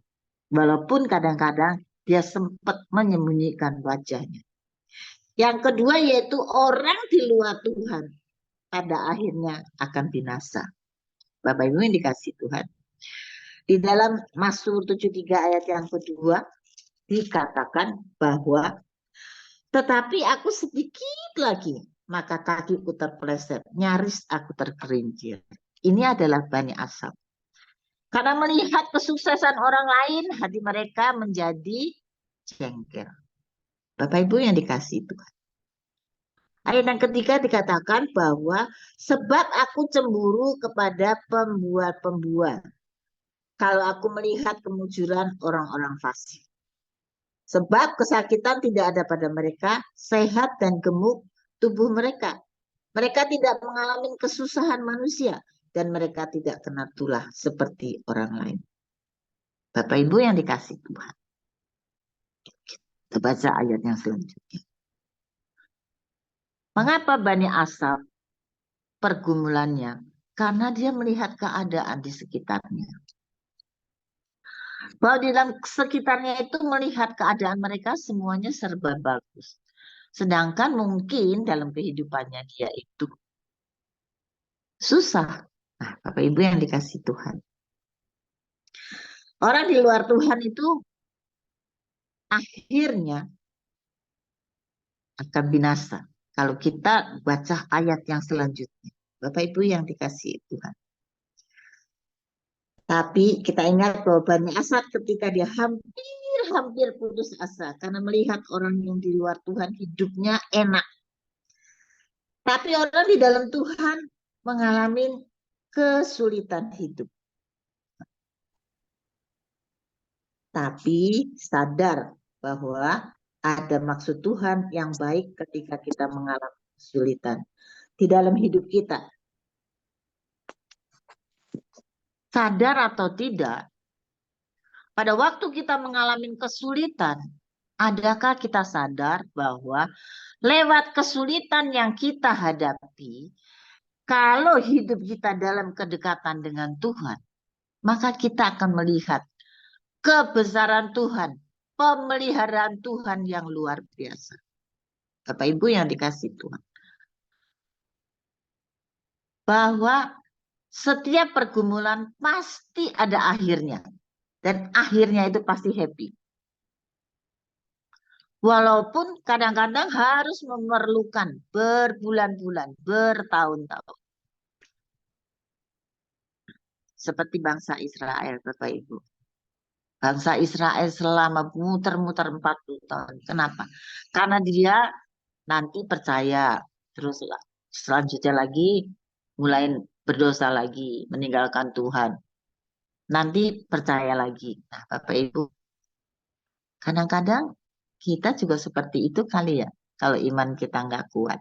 Walaupun kadang-kadang dia sempat menyembunyikan wajahnya. Yang kedua yaitu orang di luar Tuhan pada akhirnya akan binasa. Bapak Ibu yang dikasih Tuhan. Di dalam Mazmur 73 ayat yang kedua dikatakan bahwa tetapi aku sedikit lagi maka kakiku terpeleset, nyaris aku tergelincir. Ini adalah Bani Asaf. Karena melihat kesuksesan orang lain, hati mereka menjadi jengkel. Bapak Ibu yang dikasih Tuhan. Ayat yang ketiga dikatakan bahwa sebab aku cemburu kepada pembuat-pembuat. Kalau aku melihat kemujuran orang-orang fasik. Sebab kesakitan tidak ada pada mereka, sehat dan gemuk tubuh mereka. Mereka tidak mengalami kesusahan manusia dan mereka tidak kena tulah seperti orang lain. Bapak Ibu yang dikasih Tuhan. Kita baca ayat yang selanjutnya. Mengapa Bani Asaf pergumulannya? Karena dia melihat keadaan di sekitarnya. Bahwa di dalam sekitarnya itu melihat keadaan mereka semuanya serba bagus. Sedangkan mungkin dalam kehidupannya dia itu susah. Nah, Bapak Ibu yang dikasih Tuhan. Orang di luar Tuhan itu akhirnya akan binasa. Kalau kita baca ayat yang selanjutnya. Bapak Ibu yang dikasih Tuhan. Tapi kita ingat bahwa Bani Asaf ketika dia hampir putus asa. Karena melihat orang yang di luar Tuhan hidupnya enak. Tapi orang di dalam Tuhan mengalami kesulitan hidup. Tapi sadar bahwa ada maksud Tuhan yang baik ketika kita mengalami kesulitan di dalam hidup kita. Sadar atau tidak, pada waktu kita mengalami kesulitan, adakah kita sadar bahwa lewat kesulitan yang kita hadapi, kalau hidup kita dalam kedekatan dengan Tuhan, maka kita akan melihat kebesaran Tuhan, pemeliharaan Tuhan yang luar biasa. Bapak Ibu yang dikasih Tuhan. Bahwa setiap pergumulan pasti ada akhirnya. Dan akhirnya itu pasti happy. Walaupun kadang-kadang harus memerlukan berbulan-bulan, bertahun-tahun. Seperti bangsa Israel, Bapak Ibu. Bangsa Israel selama muter-muter 40 tahun. Kenapa? Karena dia nanti percaya. Terus selanjutnya lagi mulai berdosa lagi, meninggalkan Tuhan. Nanti percaya lagi. Nah, Bapak Ibu, kadang-kadang kita juga seperti itu kali ya, kalau iman kita nggak kuat.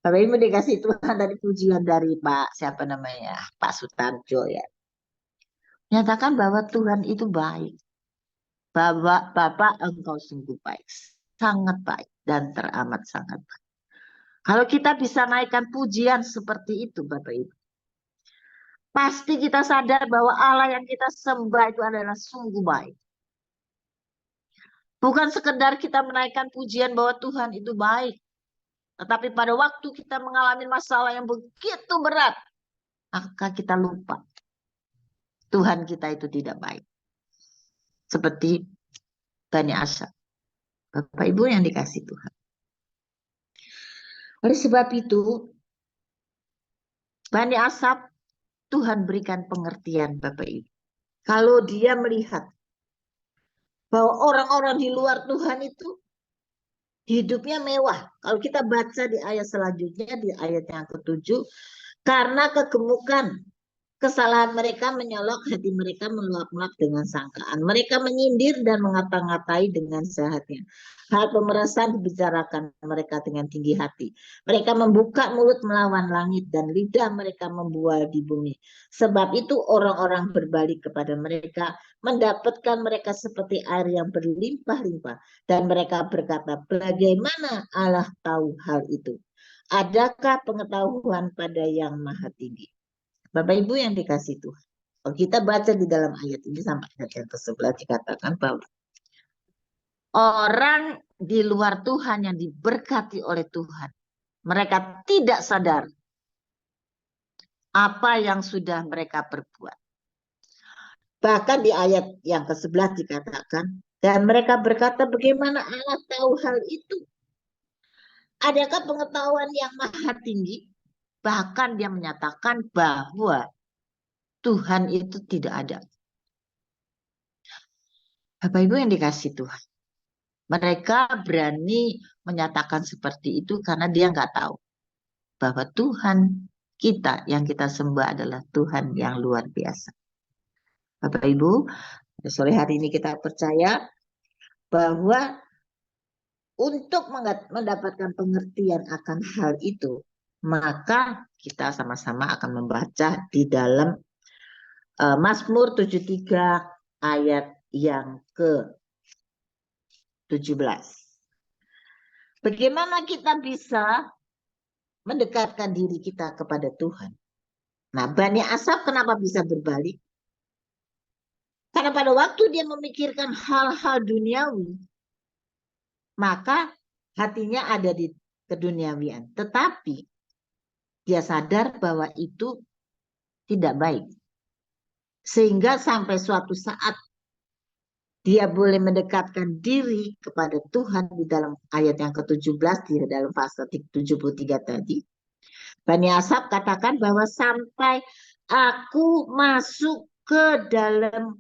Bapak Ibu dikasih Tuhan dari pujian dari siapa namanya, Pak Sutarjo ya. Menyatakan bahwa Tuhan itu baik. Bapak engkau sungguh baik, sangat baik dan teramat sangat baik. Kalau kita bisa naikkan pujian seperti itu Bapak Ibu, pasti kita sadar bahwa Allah yang kita sembah itu adalah sungguh baik. Bukan sekedar kita menaikkan pujian bahwa Tuhan itu baik. Tetapi pada waktu kita mengalami masalah yang begitu berat, maka kita lupa. Tuhan kita itu tidak baik. Seperti Bani Asaf. Bapak Ibu yang dikasih Tuhan. Oleh sebab itu, Bani Asaf, Tuhan berikan pengertian Bapak Ibu. Kalau dia melihat bahwa orang-orang di luar Tuhan itu hidupnya mewah. Kalau kita baca di ayat selanjutnya, di ayat yang ke-7, karena kegemukan, Kesalahan mereka menyolok hati mereka meluap-luap dengan sangkaan. Mereka menyindir dan mengata-ngatai dengan jahatnya. Hal pemerasan dibicarakan mereka dengan tinggi hati. Mereka membuka mulut melawan langit dan lidah mereka membual di bumi. Sebab itu orang-orang berbalik kepada mereka, mendapatkan mereka seperti air yang berlimpah-limpah. Dan mereka berkata, bagaimana Allah tahu hal itu? Adakah pengetahuan pada yang maha tinggi? Bapak Ibu yang dikasih Tuhan. Kalau kita baca di dalam ayat ini sampai ayat yang ke-11 dikatakan bahwa orang di luar Tuhan yang diberkati oleh Tuhan, mereka tidak sadar apa yang sudah mereka perbuat. Bahkan di ayat yang ke-11 dikatakan, dan mereka berkata, bagaimana Allah tahu hal itu? Adakah pengetahuan yang maha tinggi? Bahkan dia menyatakan bahwa Tuhan itu tidak ada. Bapak Ibu yang dikasih Tuhan. Mereka berani menyatakan seperti itu karena dia nggak tahu bahwa Tuhan kita yang kita sembah adalah Tuhan yang luar biasa. Bapak Ibu, sore hari ini kita percaya bahwa untuk mendapatkan pengertian akan hal itu, maka kita sama-sama akan membaca di dalam Mazmur 73 ayat yang ke-17. Bagaimana kita bisa mendekatkan diri kita kepada Tuhan? Nah, Bani Asaf kenapa bisa berbalik? Karena pada waktu dia memikirkan hal-hal duniawi, maka hatinya ada di keduniawian. Tetapi dia sadar bahwa itu tidak baik. Sehingga sampai suatu saat dia boleh mendekatkan diri kepada Tuhan di dalam ayat yang ke-17 di dalam pasal 73 tadi. Bani Asaf katakan bahwa sampai aku masuk ke dalam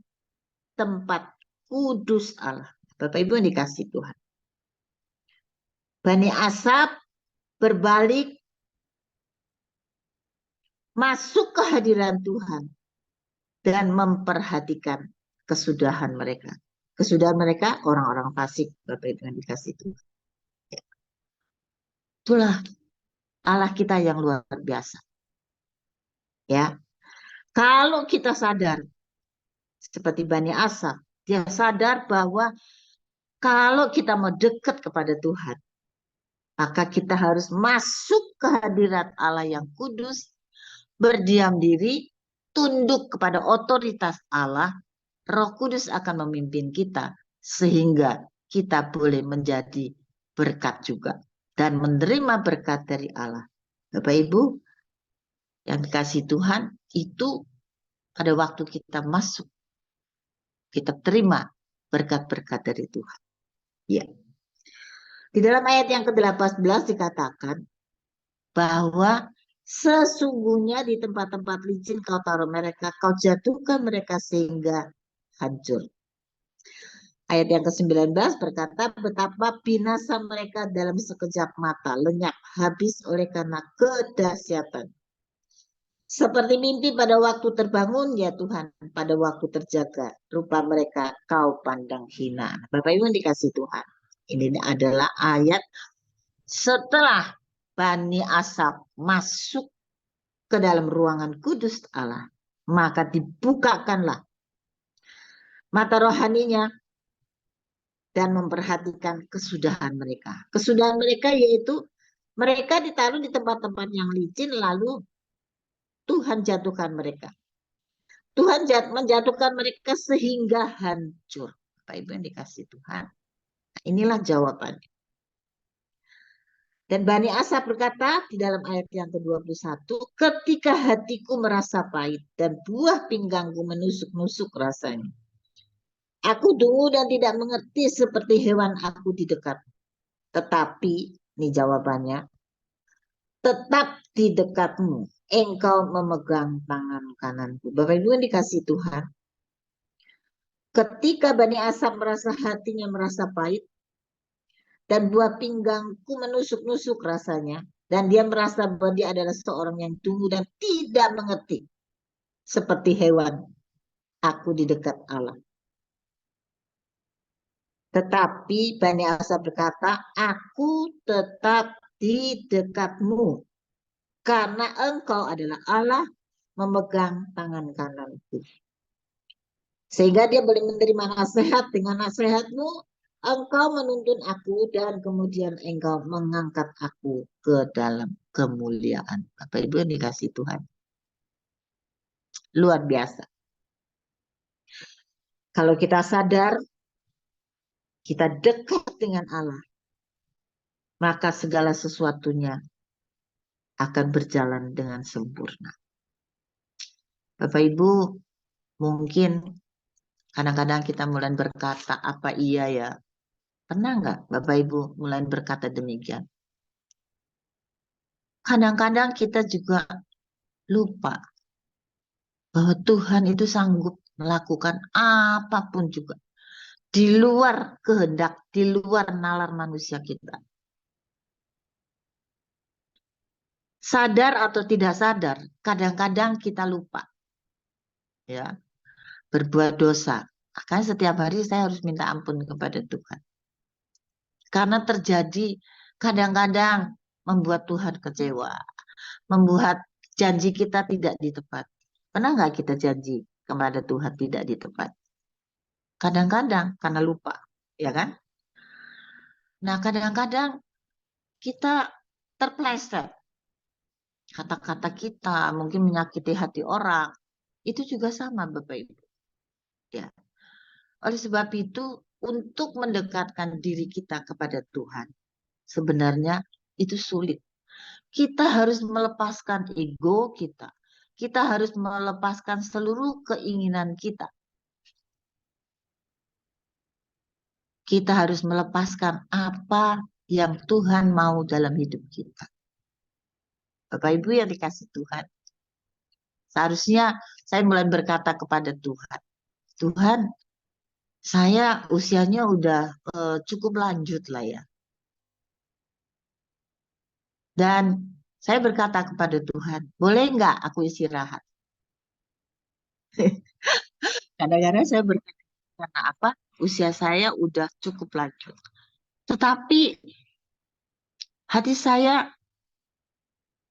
tempat kudus Allah. Bapak Ibu yang dikasih Tuhan. Bani Asaf berbalik masuk ke hadiran Tuhan dan memperhatikan kesudahan mereka. Kesudahan mereka orang-orang fasik, Bapak Ibu yang dikasih Tuhan. Ya. Itulah Allah kita yang luar biasa. Ya. Kalau kita sadar seperti Bani Asaf, dia sadar bahwa kalau kita mau dekat kepada Tuhan, maka kita harus masuk ke hadirat Allah yang kudus, berdiam diri, tunduk kepada otoritas Allah. Roh Kudus akan memimpin kita sehingga kita boleh menjadi berkat juga dan menerima berkat dari Allah. Bapak Ibu yang dikasih Tuhan, itu pada waktu kita masuk, kita terima berkat-berkat dari Tuhan. Ya. Di dalam ayat yang ke-18 dikatakan bahwa sesungguhnya di tempat-tempat licin kau taruh mereka, kau jatuhkan mereka sehingga hancur. Ayat yang ke-19 berkata betapa binasa mereka dalam sekejap mata, lenyap habis oleh karena kedahsyatan. Seperti mimpi pada waktu terbangun, ya Tuhan, pada waktu terjaga, rupa mereka kau pandang hina. Bapak Ibu dikasih Tuhan. Ini adalah ayat setelah Bani Asaf masuk ke dalam ruangan kudus Allah, maka dibukakanlah mata rohaninya dan memperhatikan kesudahan mereka. Kesudahan mereka yaitu mereka ditaruh di tempat-tempat yang licin, lalu Tuhan jatuhkan mereka. Tuhan menjatuhkan mereka sehingga hancur. Bapak Ibu yang dikasih Tuhan. Nah, inilah jawabannya. Dan Bani Asaf berkata di dalam ayat yang ke-21, ketika hatiku merasa pahit dan buah pinggangku menusuk-nusuk rasanya. Aku dungu dan tidak mengerti seperti hewan aku di dekat. Tetapi, ini jawabannya, tetap di dekatmu, engkau memegang tangan kananku. Bapak Ibu yang dikasih Tuhan, ketika Bani Asaf merasa hatinya merasa pahit, dan buah pinggangku menusuk-nusuk rasanya, dan dia merasa bahwa dia adalah seorang yang dungu dan tidak mengerti seperti hewan, aku di dekat Allah. Tetapi Bani Asa berkata, aku tetap di dekatmu, karena engkau adalah Allah memegang tangan kananku. Sehingga dia boleh menerima nasihat. Dengan nasihatmu, engkau menuntun aku dan kemudian engkau mengangkat aku ke dalam kemuliaan. Bapak Ibu yang dikasih Tuhan. Luar biasa. Kalau kita sadar, kita dekat dengan Allah, maka segala sesuatunya akan berjalan dengan sempurna. Bapak Ibu, mungkin kadang-kadang kita mulai berkata, apa iya ya? Pernah nggak Bapak Ibu mulai berkata demikian? Kadang-kadang kita juga lupa bahwa Tuhan itu sanggup melakukan apapun juga. Di luar kehendak, di luar nalar manusia kita. Sadar atau tidak sadar, kadang-kadang kita lupa. Ya, berbuat dosa. Makanya setiap hari saya harus minta ampun kepada Tuhan. Karena terjadi kadang-kadang membuat Tuhan kecewa. Membuat janji kita tidak ditepati. Pernah nggak kita janji kepada Tuhan tidak ditepati? Kadang-kadang karena lupa, ya kan? Nah, kadang-kadang kita terpleset. Kata-kata kita mungkin menyakiti hati orang. Itu juga sama, Bapak Ibu. Ya. Oleh sebab itu, untuk mendekatkan diri kita kepada Tuhan, sebenarnya itu sulit. Kita harus melepaskan ego kita. Kita harus melepaskan seluruh keinginan kita. Kita harus melepaskan apa yang Tuhan mau dalam hidup kita. Bapak Ibu yang dikasih Tuhan. Seharusnya saya mulai berkata kepada Tuhan. Tuhan, saya usianya udah cukup lanjut lah ya. Dan saya berkata kepada Tuhan, boleh nggak aku istirahat? Kadang-kadang saya berkata, karena apa? Usia saya udah cukup lanjut. Tetapi hati saya,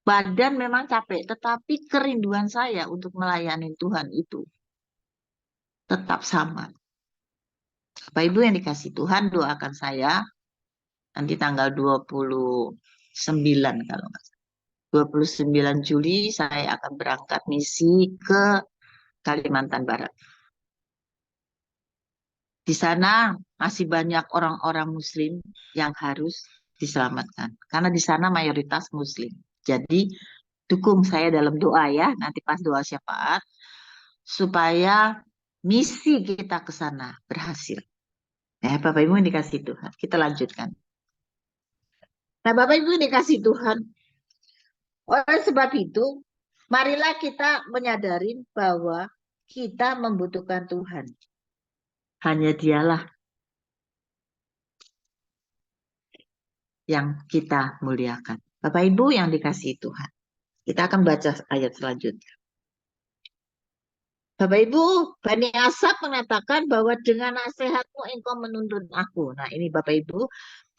badan memang capek, tetapi kerinduan saya untuk melayani Tuhan itu tetap sama. Bapak Ibu yang dikasih Tuhan, doakan saya nanti tanggal 29 kalau nggak salah. 29 Juli saya akan berangkat misi ke Kalimantan Barat. Di sana masih banyak orang-orang Muslim yang harus diselamatkan. Karena di sana mayoritas Muslim. Jadi dukung saya dalam doa ya, nanti pas doa syafaat, supaya misi kita ke sana berhasil. Ya, Bapak Ibu yang dikasih Tuhan. Kita lanjutkan. Nah, Bapak Ibu yang dikasih Tuhan. Oleh sebab itu, marilah kita menyadari bahwa kita membutuhkan Tuhan. Hanya Dialah yang kita muliakan. Bapak Ibu yang dikasihi Tuhan. Kita akan baca ayat selanjutnya. Bapak Ibu, Bani Asaf mengatakan bahwa dengan nasihatmu engkau menuntun aku. Nah ini Bapak Ibu,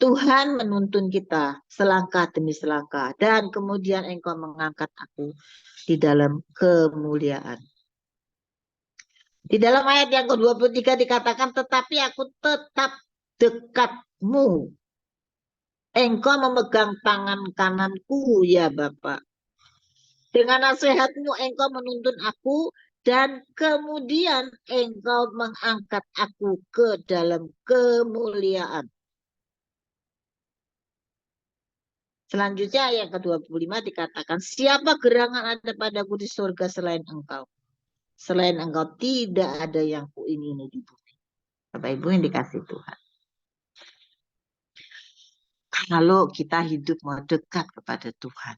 Tuhan menuntun kita selangkah demi selangkah. Dan kemudian engkau mengangkat aku di dalam kemuliaan. Di dalam ayat yang ke-23 dikatakan, tetapi aku tetap dekatmu. Engkau memegang tangan kananku ya Bapak. Dengan nasihatmu engkau menuntun aku dan kemudian engkau mengangkat aku ke dalam kemuliaan. Selanjutnya ayat ke-25 dikatakan, siapa gerangan ada padaku di surga selain engkau? Selain engkau tidak ada yang kuingini di bumi. Bapak Ibu yang dikasih Tuhan. Kalau kita hidup mau dekat kepada Tuhan,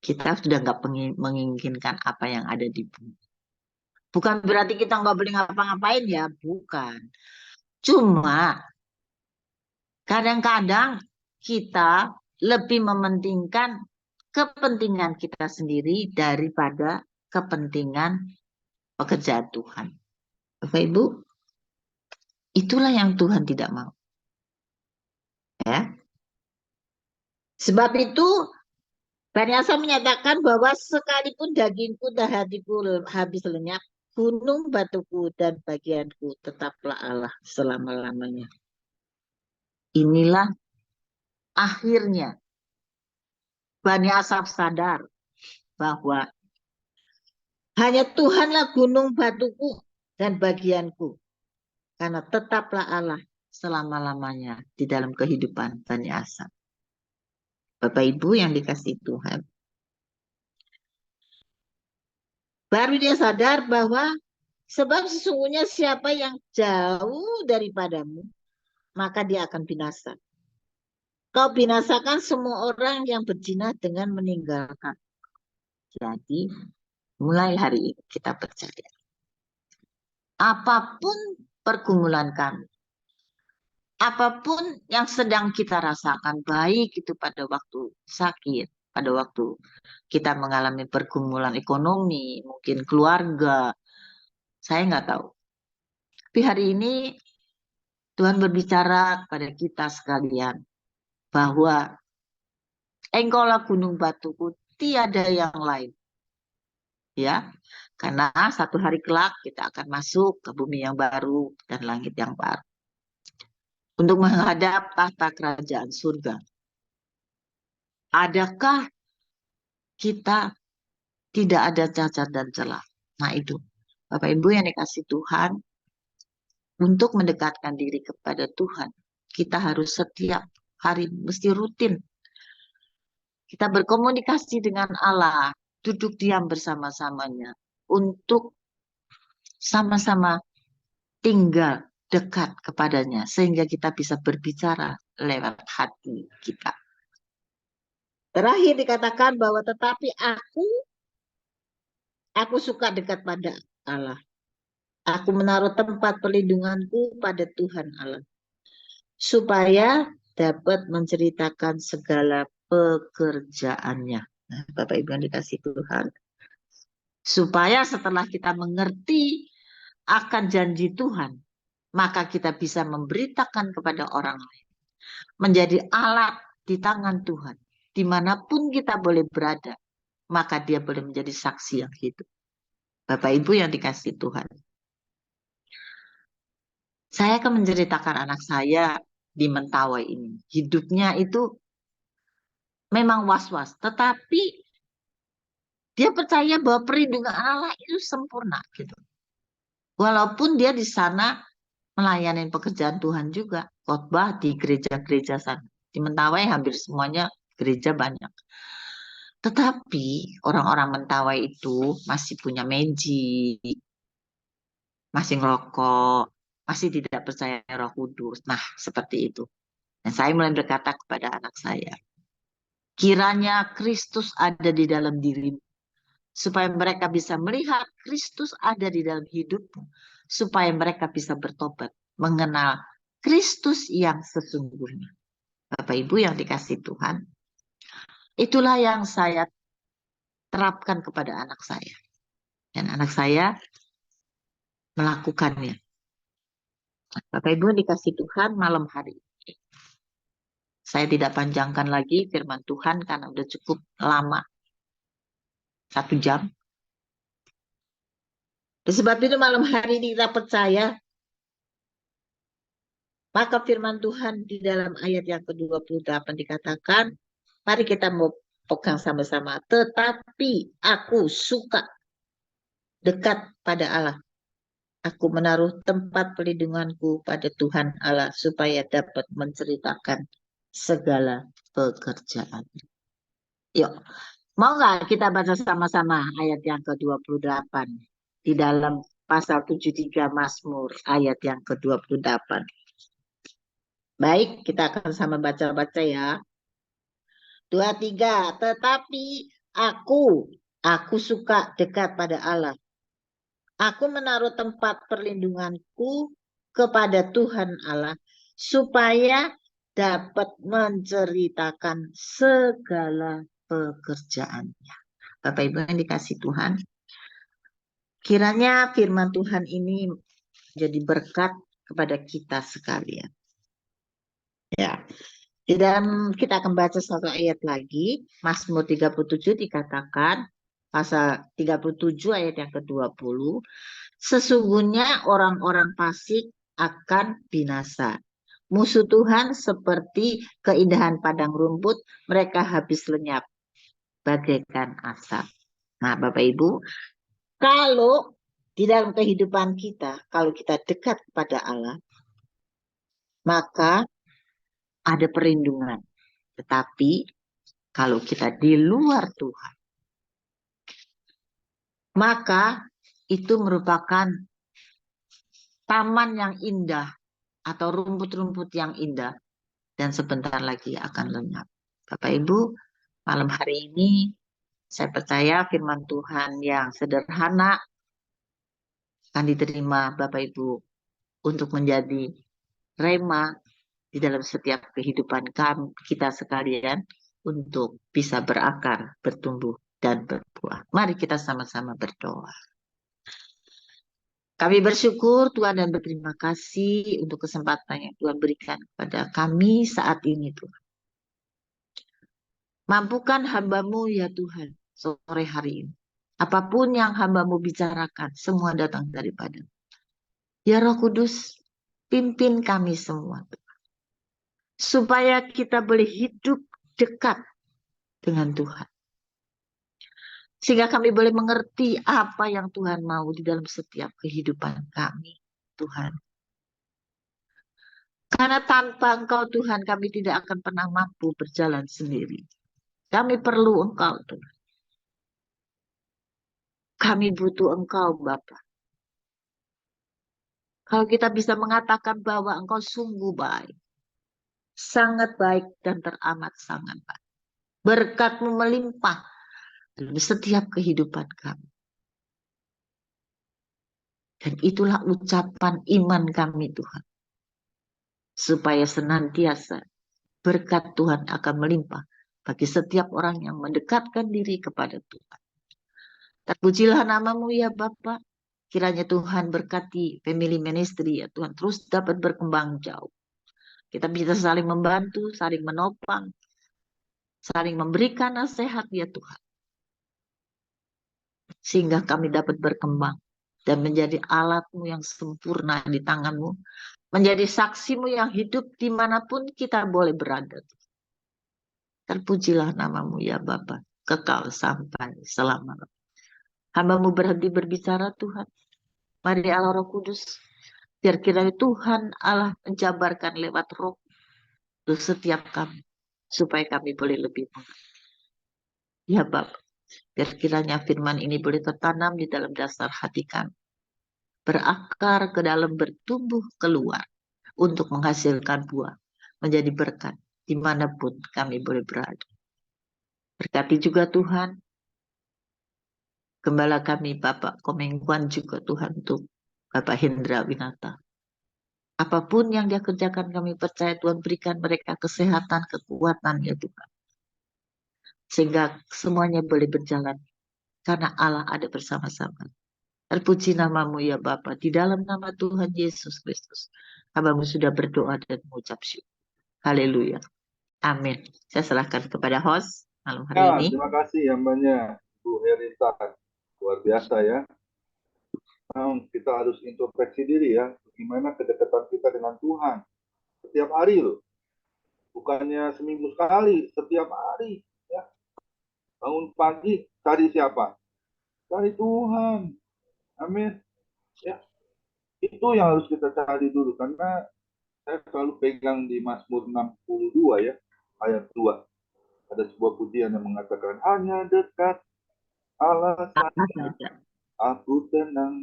kita sudah nggak menginginkan apa yang ada di bumi. Bukan berarti kita nggak boleh ngapa-ngapain ya, bukan. Cuma kadang-kadang kita lebih mementingkan kepentingan kita sendiri daripada kepentingan pekerjaan Tuhan. Bapak Ibu, itulah yang Tuhan tidak mau. Ya. Sebab itu Bani Asaf menyatakan bahwa sekalipun dagingku dan hatiku habis lenyap, gunung batuku dan bagianku tetaplah Allah selama-lamanya. Inilah akhirnya Bani Asaf sadar bahwa hanya Tuhanlah gunung batuku dan bagianku. Karena tetaplah Allah selama-lamanya di dalam kehidupan Bani Asaf. Bapak Ibu yang dikasihi Tuhan. Baru dia sadar bahwa sebab sesungguhnya siapa yang jauh daripadamu, maka dia akan binasa. Kau binasakan semua orang yang berzina dengan meninggalkan. Jadi mulai hari ini kita percaya. Apapun pergumulan kami, apapun yang sedang kita rasakan, baik itu pada waktu sakit, pada waktu kita mengalami pergumulan ekonomi, mungkin keluarga, saya nggak tahu. Tapi hari ini Tuhan berbicara kepada kita sekalian bahwa engkaulah gunung batuku, tiada yang lain. Ya, karena satu hari kelak kita akan masuk ke bumi yang baru dan langit yang baru untuk menghadap tahta kerajaan surga. Adakah kita tidak ada cacat dan celah? Nah itu, Bapak Ibu yang dikasih Tuhan, untuk mendekatkan diri kepada Tuhan, kita harus setiap hari, mesti rutin. Kita berkomunikasi dengan Allah, duduk diam bersama-samanya, untuk sama-sama tinggal dekat kepadanya, sehingga kita bisa berbicara lewat hati kita. Terakhir dikatakan bahwa tetapi aku suka dekat pada Allah. Aku menaruh tempat perlindunganku pada Tuhan Allah, supaya dapat menceritakan segala pekerjaannya. Nah, Bapak Ibu yang dikasih Tuhan, supaya setelah kita mengerti akan janji Tuhan, maka kita bisa memberitakan kepada orang lain. Menjadi alat di tangan Tuhan. Dimanapun kita boleh berada, maka dia boleh menjadi saksi yang hidup. Bapak Ibu yang dikasih Tuhan. Saya akan menceritakan anak saya di Mentawai ini. Hidupnya itu memang was-was. Tetapi dia percaya bahwa perlindungan Allah itu sempurna. Gitu. Walaupun dia di sana melayani pekerjaan Tuhan juga. Khotbah di gereja-gereja sana. Di Mentawai hampir semuanya gereja banyak. Tetapi orang-orang Mentawai itu masih punya magic, masih ngerokok, masih tidak percaya Roh Kudus. Nah, seperti itu. Dan saya mulai berkata kepada anak saya, kiranya Kristus ada di dalam dirimu, supaya mereka bisa melihat Kristus ada di dalam hidupmu, supaya mereka bisa bertobat, mengenal Kristus yang sesungguhnya. Bapak Ibu yang dikasih Tuhan, itulah yang saya terapkan kepada anak saya. Dan anak saya melakukannya. Bapak Ibu dikasih Tuhan malam hari ini. Saya tidak panjangkan lagi firman Tuhan karena udah cukup lama. 1 jam. Dan sebab itu malam hari ini kita percaya. Maka firman Tuhan di dalam ayat yang ke-28 dikatakan, mari kita mau pegang sama-sama. Tetapi aku suka dekat pada Allah. Aku menaruh tempat perlindunganku pada Tuhan Allah supaya dapat menceritakan segala pekerjaan. Yuk, mau nggak kita baca sama-sama ayat yang ke-28 di dalam pasal 73 Mazmur ayat yang ke-28. Baik, kita akan sama baca-baca ya. 23, tetapi aku suka dekat pada Allah. Aku menaruh tempat perlindunganku kepada Tuhan Allah supaya dapat menceritakan segala pekerjaannya. Bapak Ibu yang dikasih Tuhan, Kiranya firman Tuhan ini jadi berkat kepada kita sekalian. Ya. Dan kita akan baca satu ayat lagi. Mazmur 37 dikatakan, pasal 37 ayat yang ke-20. Sesungguhnya orang-orang fasik akan binasa. Musuh Tuhan seperti keindahan padang rumput, mereka habis lenyap bagaikan asap. Nah, Bapak Ibu, kalau di dalam kehidupan kita, kalau kita dekat kepada Allah, maka ada perlindungan. Tetapi kalau kita di luar Tuhan, maka itu merupakan taman yang indah atau rumput-rumput yang indah dan sebentar lagi akan lenyap. Bapak Ibu, malam hari ini saya percaya firman Tuhan yang sederhana akan diterima Bapak Ibu untuk menjadi rema di dalam setiap kehidupan kita sekalian untuk bisa berakar, bertumbuh, dan berbuah. Mari kita sama-sama berdoa. Kami bersyukur Tuhan dan berterima kasih untuk kesempatan yang Tuhan berikan kepada kami saat ini Tuhan. Mampukan hamba-Mu ya Tuhan sore hari ini. Apapun yang hamba-Mu bicarakan, semua datang daripada. Ya Roh Kudus, pimpin kami semua. Supaya kita boleh hidup dekat dengan Tuhan. Sehingga kami boleh mengerti apa yang Tuhan mau di dalam setiap kehidupan kami, Tuhan. Karena tanpa Engkau Tuhan kami tidak akan pernah mampu berjalan sendiri. Kami perlu Engkau Tuhan. Kami butuh Engkau Bapa. Kalau kita bisa mengatakan bahwa Engkau sungguh baik. Sangat baik dan teramat sangat baik. Berkat-Mu melimpah dalam setiap kehidupan kami. Dan itulah ucapan iman kami Tuhan. Supaya senantiasa berkat Tuhan akan melimpah bagi setiap orang yang mendekatkan diri kepada Tuhan. Terpujilah nama-Mu ya Bapa. Kiranya Tuhan berkati family ministry ya Tuhan terus dapat berkembang jauh. Kita bisa saling membantu, saling menopang, saling memberikan nasihat ya Tuhan. Sehingga kami dapat berkembang dan menjadi alat-Mu yang sempurna di tangan-Mu. Menjadi saksi-Mu yang hidup dimanapun kita boleh berada. Terpujilah nama-Mu ya Bapa, kekal sampai selama-lamanya. Hamba-Mu berhenti berbicara Tuhan. Mari Allah Roh Kudus, biar kiranya Tuhan Allah menjabarkan lewat roh untuk setiap kami, supaya kami boleh lebih mengerti. Ya Bapa, biar kiranya firman ini boleh tertanam di dalam dasar hati kami. Berakar ke dalam, bertumbuh keluar untuk menghasilkan buah, menjadi berkat dimanapun kami boleh berada. Berkati juga Tuhan, Gembala kami Bapak Komengkuan juga Tuhan untuk Bapak Hendra Winata. Apapun yang dia kerjakan kami percaya Tuhan berikan mereka kesehatan, kekuatan ya Tuhan. Sehingga semuanya boleh berjalan karena Allah ada bersama-sama. Terpuji nama-Mu ya Bapa di dalam nama Tuhan Yesus Kristus. Hamba-Mu sudah berdoa dan mengucap syukur. Haleluya. Amin. Saya serahkan kepada host malam hari ini. Terima kasih yang banyak Bu Herita. Luar biasa ya. Kita harus introspeksi diri ya. Bagaimana kedekatan kita dengan Tuhan. Setiap hari loh. Bukannya seminggu sekali, setiap hari. Ya. Bangun pagi, cari siapa? Cari Tuhan. Amin. Ya. Itu yang harus kita cari dulu. Karena saya selalu pegang di Mazmur 62 ya. Ayat 2. Ada sebuah pujian yang mengatakan, hanya dekat Allah saja aku tenang,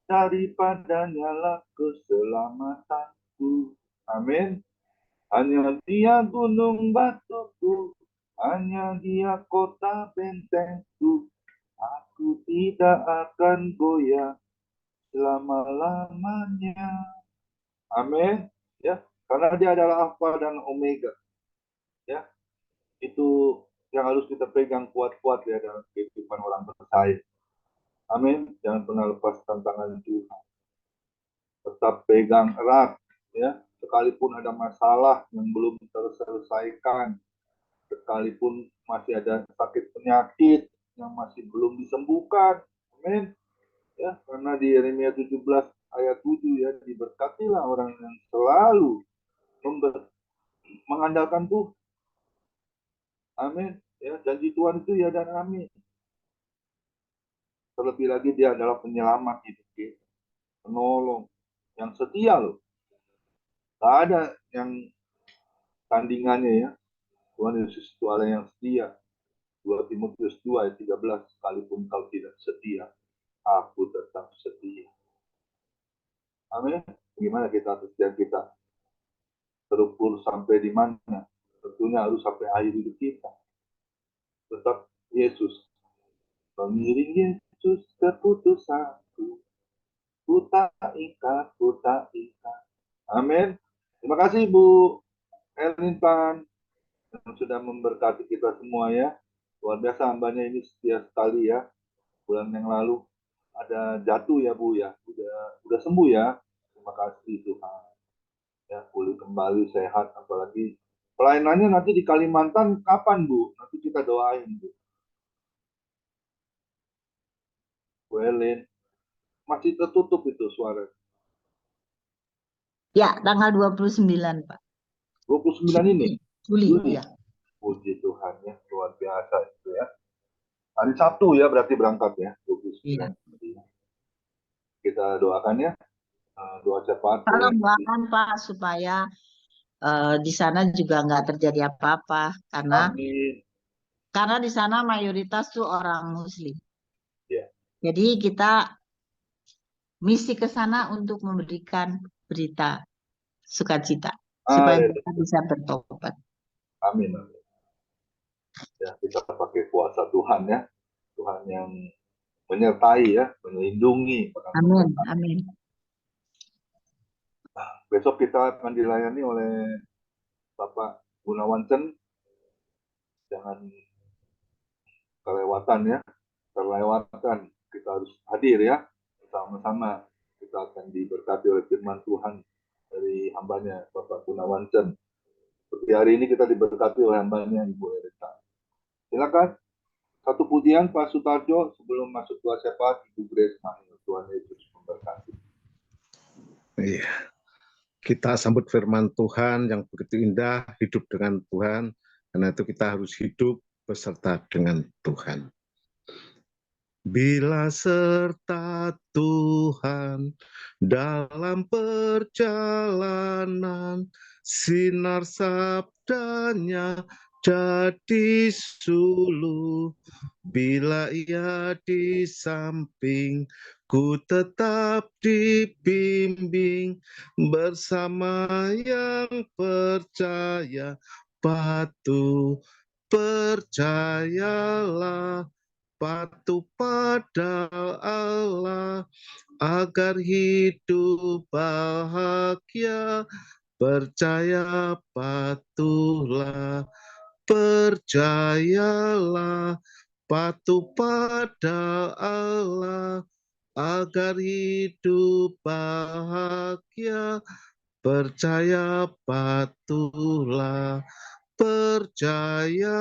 daripadanya lah keselamatanku. Amin. Hanya Dia gunung batuku, hanya Dia kota bentengku. Aku tidak akan goyah selama-lamanya. Amin. Ya, karena Dia adalah Alfa dan Omega. Ya, itu yang harus kita pegang kuat-kuat ya dalam kehidupan orang percaya. Amin. Jangan pernah lepaskan tangan Tuhan. Tetap pegang erat, ya. Sekalipun ada masalah yang belum terselesaikan, sekalipun masih ada sakit penyakit yang masih belum disembuhkan. Amin. Ya, karena di Yeremia 17 ayat 7 ya, diberkatilah orang yang selalu mengandalkan Tuhan. Amin. Ya, janji Tuhan itu ya dan amin. Terlebih lagi dia adalah penyelamat hidup kita, penolong yang setia loh. Gak ada yang tandingannya ya. Tuhan Yesus itu Allah yang setia. 2 Timotius 2 ayat 13, sekalipun kau tidak setia, aku tetap setia. Amin. Gimana kita kesetiaan kita terukur sampai di mana? Tentunya harus sampai akhir hidup kita. Tetap Yesus. Mengiring Yesus keputusanku. Ku tak ikat, ku tak ikat. Amin. Terima kasih Bu Erlintan yang sudah memberkati kita semua ya. Luar biasa hambanya ini setia sekali ya. Bulan yang lalu ada jatuh ya Bu ya. Udah sembuh ya. Terima kasih Tuhan. Ya, pulih kembali sehat, apalagi pelayanannya nanti di Kalimantan kapan Bu? Nanti kita doain Bu. Bu Elin, masih tertutup itu suara. Ya, tanggal 29, Pak. 29 ini? Juli, ya. Puji Tuhan ya, luar biasa itu ya. Hari Sabtu ya berarti berangkat ya, 29. Iya. Kita doakan ya, doa cepat. Kalau doakan Pak supaya di sana juga nggak terjadi apa-apa Amin. karena di sana mayoritas tuh orang Muslim. Ya. Jadi kita misi ke sana untuk memberikan berita sukacita supaya mereka bisa bertobat. Amin. Ya, kita pakai kuasa Tuhan ya, Tuhan yang menyertai ya, melindungi. Amin, amin. Besok kita akan dilayani oleh Bapak Gunawan Chen. Jangan kelewatan ya, terlewatkan. Kita harus hadir ya, bersama-sama. Kita akan diberkati oleh firman Tuhan dari hambanya Bapak Gunawan Chen. Seperti hari ini kita diberkati oleh hambanya Ibu Erita. Silakan satu pujian Pak Sutarjo sebelum masuk doa syafaat. Ibu Grace Mahil. Tuhan Yesus memberkati. Iya. Kita sambut firman Tuhan yang begitu indah, hidup dengan Tuhan. Karena itu kita harus hidup beserta dengan Tuhan. Bila serta Tuhan dalam perjalanan, sinar sabdanya jadi suluh. Bila ia di samping, ku tetap dibimbing, bersama yang percaya, patuh percayalah, patuh pada Allah, agar hidup bahagia, percaya patuhlah, percayalah, patuh pada Allah, agar hidup bahagia, percaya patuhlah, percayalah,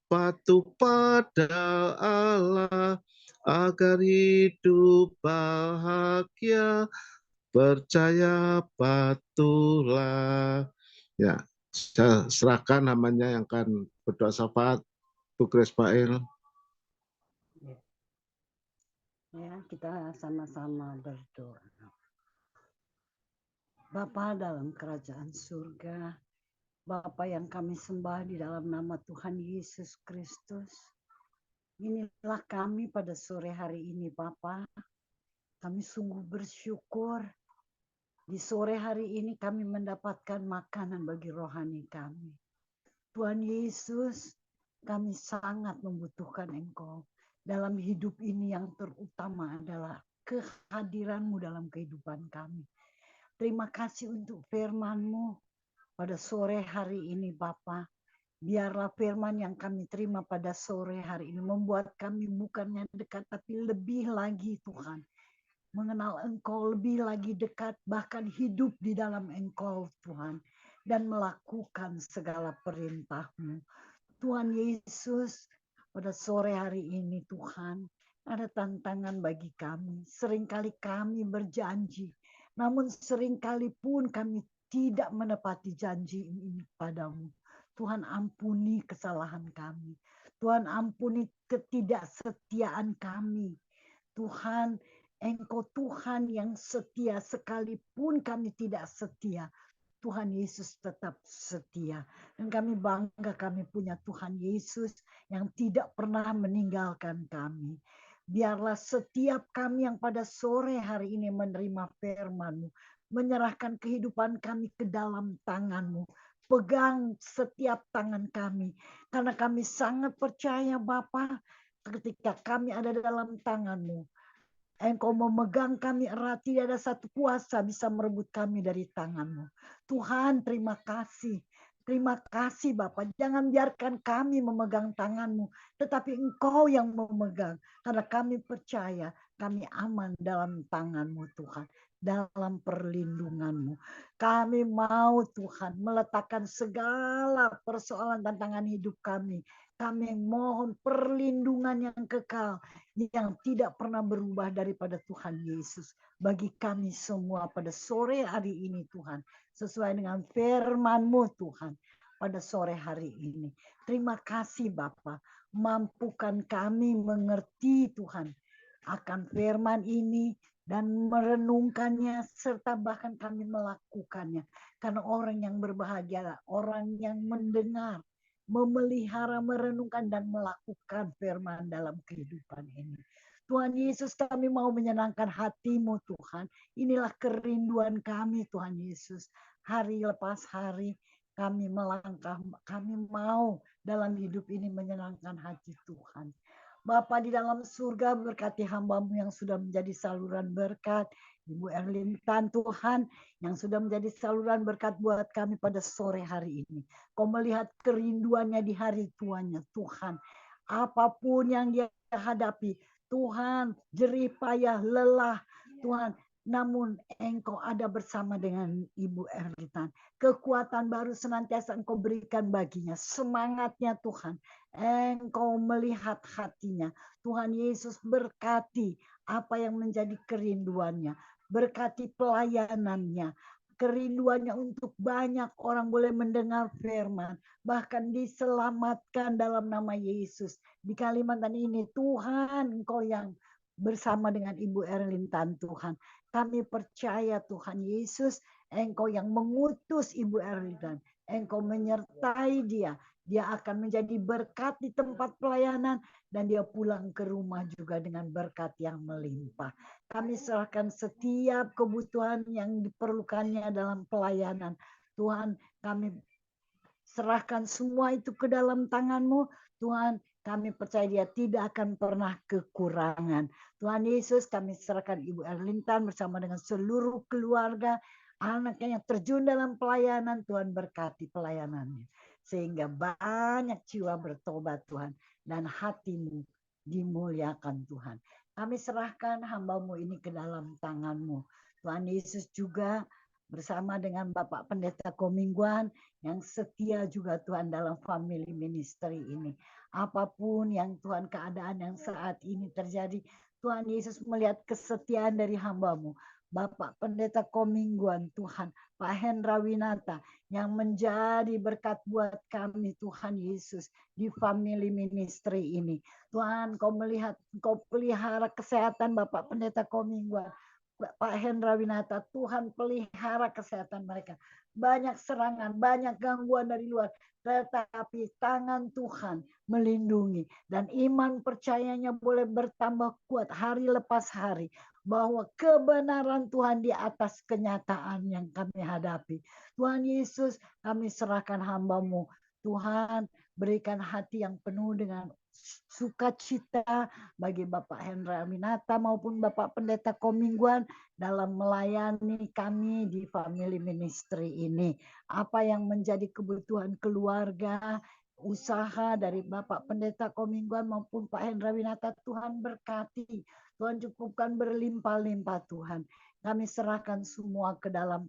patuh pada Allah, agar hidup bahagia, percaya patuhlah. Ya, saya serahkan namanya yang akan berdoa syafaat, Bu Grace Mahil. Ya, kita sama-sama berdoa. Bapa dalam kerajaan surga, Bapa yang kami sembah di dalam nama Tuhan Yesus Kristus. Inilah kami pada sore hari ini, Bapa. Kami sungguh bersyukur. Di sore hari ini kami mendapatkan makanan bagi rohani kami. Tuhan Yesus, kami sangat membutuhkan Engkau. Dalam hidup ini yang terutama adalah kehadiran-Mu dalam kehidupan kami. Terima kasih untuk firman-Mu pada sore hari ini Bapa, Biarlah firman yang kami terima pada sore hari ini membuat kami bukannya dekat, tapi lebih lagi Tuhan. Mengenal Engkau lebih lagi dekat, bahkan hidup di dalam Engkau Tuhan. Dan melakukan segala perintah-Mu. Tuhan Yesus, pada sore hari ini Tuhan, ada tantangan bagi kami. Seringkali kami berjanji, namun seringkali pun kami tidak menepati janji ini padamu. Tuhan ampuni kesalahan kami. Tuhan ampuni ketidaksetiaan kami. Tuhan, Engkau Tuhan yang setia, sekalipun kami tidak setia. Tuhan Yesus tetap setia. Dan kami bangga kami punya Tuhan Yesus yang tidak pernah meninggalkan kami. Biarlah setiap kami yang pada sore hari ini menerima firman-Mu, menyerahkan kehidupan kami ke dalam tangan-Mu. Pegang setiap tangan kami. Karena kami sangat percaya Bapa, ketika kami ada dalam tangan-Mu, Engkau memegang kami erat, tidak ada satu kuasa bisa merebut kami dari tangan-Mu. Tuhan, terima kasih. Terima kasih Bapa. Jangan biarkan kami memegang tangan-Mu, tetapi Engkau yang memegang. Karena kami percaya kami aman dalam tangan-Mu Tuhan. Dalam perlindungan-Mu. Kami mau Tuhan meletakkan segala persoalan tantangan hidup kami. Kami mohon perlindungan yang kekal, yang tidak pernah berubah daripada Tuhan Yesus. Bagi kami semua pada sore hari ini Tuhan. Sesuai dengan firman-Mu Tuhan. Pada sore hari ini. Terima kasih Bapa. Mampukan kami mengerti Tuhan. Akan firman ini. Dan merenungkannya. Serta bahkan kami melakukannya. Karena orang yang berbahagia. Orang yang mendengar. Memelihara, merenungkan dan melakukan firman dalam kehidupan ini. Tuhan Yesus, kami mau menyenangkan hati-Mu Tuhan. Inilah kerinduan kami Tuhan Yesus. Hari lepas hari kami melangkah, kami mau dalam hidup ini menyenangkan hati Tuhan. Bapa di dalam surga, berkati hamba-Mu yang sudah menjadi saluran berkat. Ibu Erlintan Tuhan yang sudah menjadi saluran berkat buat kami pada sore hari ini. Kau melihat kerinduannya di hari tuanya Tuhan. Apapun yang dia hadapi Tuhan, jerih payah, lelah Tuhan. Namun Engkau ada bersama dengan Ibu Erlintan. Kekuatan baru senantiasa Engkau berikan baginya. Semangatnya Tuhan. Engkau melihat hatinya. Tuhan Yesus berkati apa yang menjadi kerinduannya. Berkati pelayanannya. Kerinduannya untuk banyak orang boleh mendengar firman. Bahkan diselamatkan dalam nama Yesus. Di Kalimantan ini Tuhan Engkau yang bersama dengan Ibu Erlintan Tuhan. Kami percaya Tuhan Yesus Engkau yang mengutus Ibu Erlintan. Engkau menyertai dia. Dia akan menjadi berkat di tempat pelayanan dan dia pulang ke rumah juga dengan berkat yang melimpah. Kami serahkan setiap kebutuhan yang diperlukannya dalam pelayanan. Tuhan, kami serahkan semua itu ke dalam tangan-Mu. Tuhan, kami percaya dia tidak akan pernah kekurangan. Tuhan Yesus, kami serahkan Ibu Erlintan bersama dengan seluruh keluarga, anaknya yang terjun dalam pelayanan. Tuhan berkati pelayanannya. Sehingga banyak jiwa bertobat Tuhan. Dan hati-Mu dimuliakan Tuhan. Kami serahkan hamba-Mu ini ke dalam tangan-Mu. Tuhan Yesus juga bersama dengan Bapak Pendeta Komingguan yang setia juga Tuhan dalam family ministry ini. Apapun yang Tuhan keadaan yang saat ini terjadi, Tuhan Yesus melihat kesetiaan dari hamba-Mu. Bapak Pendeta Komingguan Tuhan, Pak Hendra Winata yang menjadi berkat buat kami Tuhan Yesus di family ministry ini. Tuhan, Kau melihat, Kau pelihara kesehatan Bapak Pendeta Komingguan, Pak Hendra Winata, Tuhan pelihara kesehatan mereka. Banyak serangan, banyak gangguan dari luar, tetapi tangan Tuhan melindungi dan iman percayanya boleh bertambah kuat hari lepas hari. Bahwa kebenaran Tuhan di atas kenyataan yang kami hadapi. Tuhan Yesus, kami serahkan hamba-Mu. Tuhan, berikan hati yang penuh dengan sukacita bagi Bapak Hendra Aminata maupun Bapak Pendeta Komingguan dalam melayani kami di family ministry ini. Apa yang menjadi kebutuhan keluarga usaha dari Bapak Pendeta Komingguan maupun Pak Hendra Winata, Tuhan berkati. Tuhan cukupkan berlimpah-limpah Tuhan. Kami serahkan semua ke dalam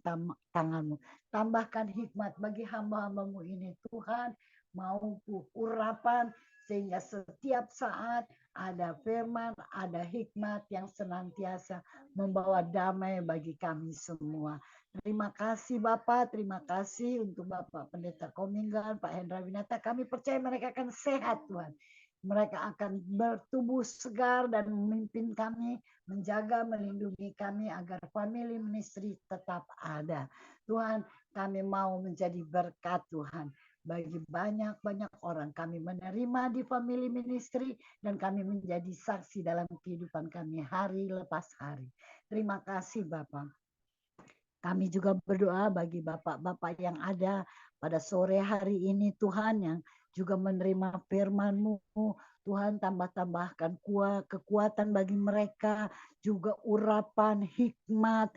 tangan-Mu. Tambahkan hikmat bagi hamba-hamba-Mu ini Tuhan. Maupun urapan sehingga setiap saat ada firman, ada hikmat yang senantiasa membawa damai bagi kami semua. Terima kasih Bapak, terima kasih untuk Bapak Pendeta Komingguan, Pak Hendra Winata. Kami percaya mereka akan sehat Tuhan. Mereka akan bertubuh segar dan memimpin kami, menjaga, melindungi kami agar family ministry tetap ada. Tuhan, kami mau menjadi berkat Tuhan. Bagi banyak-banyak orang kami menerima di family ministry dan kami menjadi saksi dalam kehidupan kami hari lepas hari. Terima kasih Bapak. Kami juga berdoa bagi bapak-bapak yang ada pada sore hari ini Tuhan yang juga menerima firman-Mu. Tuhan tambah-tambahkan kekuatan bagi mereka, juga urapan, hikmat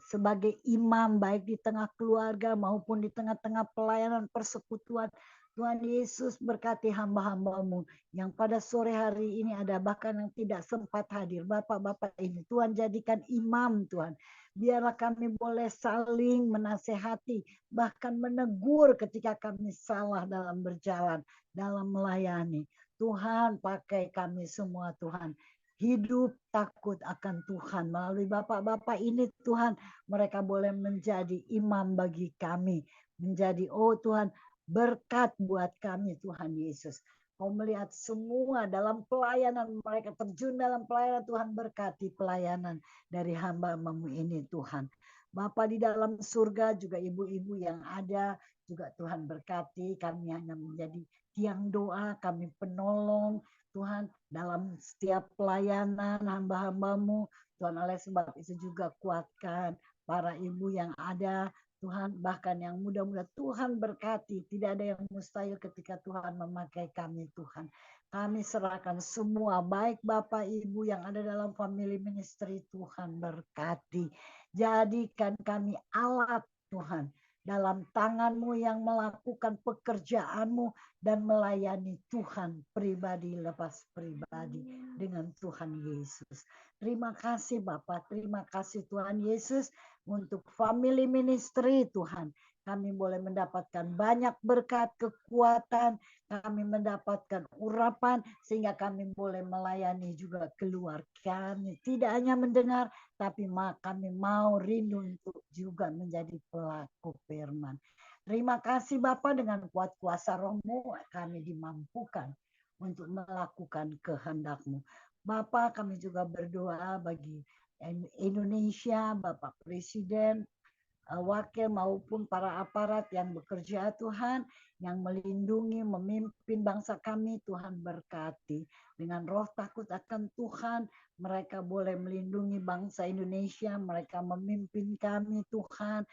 sebagai imam baik di tengah keluarga maupun di tengah-tengah pelayanan persekutuan. Tuhan Yesus berkati hamba-hamba-Mu yang pada sore hari ini ada bahkan yang tidak sempat hadir. Bapak-bapak ini Tuhan jadikan imam Tuhan. Biarlah kami boleh saling menasehati, bahkan menegur ketika kami salah dalam berjalan, dalam melayani. Tuhan pakai kami semua Tuhan. Hidup takut akan Tuhan. Melalui bapak-bapak ini Tuhan, mereka boleh menjadi imam bagi kami. Menjadi, oh Tuhan, berkat buat kami Tuhan Yesus. Kau melihat semua dalam pelayanan mereka terjun dalam pelayanan Tuhan berkati pelayanan dari hamba-Mu ini Tuhan. Bapa di dalam surga juga ibu-ibu yang ada juga Tuhan berkati. Kami hanya menjadi tiang doa, kami penolong Tuhan dalam setiap pelayanan hamba-hamba-Mu. Tuhan oleh sebab itu juga kuatkan para ibu yang ada Tuhan, bahkan yang muda-muda Tuhan berkati. Tidak ada yang mustahil ketika Tuhan memakai kami Tuhan. Kami serahkan semua, baik Bapak Ibu yang ada dalam family ministry Tuhan berkati. Jadikan kami alat Tuhan dalam tangan-Mu yang melakukan pekerjaan-Mu dan melayani Tuhan pribadi lepas pribadi dengan Tuhan Yesus. Terima kasih Bapak, terima kasih Tuhan Yesus untuk family ministry Tuhan. Kami boleh mendapatkan banyak berkat, kekuatan, kami mendapatkan urapan sehingga kami boleh melayani juga keluarga kami. Tidak hanya mendengar, tapi kami mau rindu untuk juga menjadi pelaku firman. Terima kasih Bapak, dengan kuat kuasa Roh-Mu kami dimampukan untuk melakukan kehendak-Mu. Bapak, kami juga berdoa bagi Indonesia, Bapak Presiden, wakil maupun para aparat yang bekerja Tuhan, yang melindungi, memimpin bangsa kami, Tuhan berkati. Dengan roh takut akan Tuhan, mereka boleh melindungi bangsa Indonesia, mereka memimpin kami Tuhan.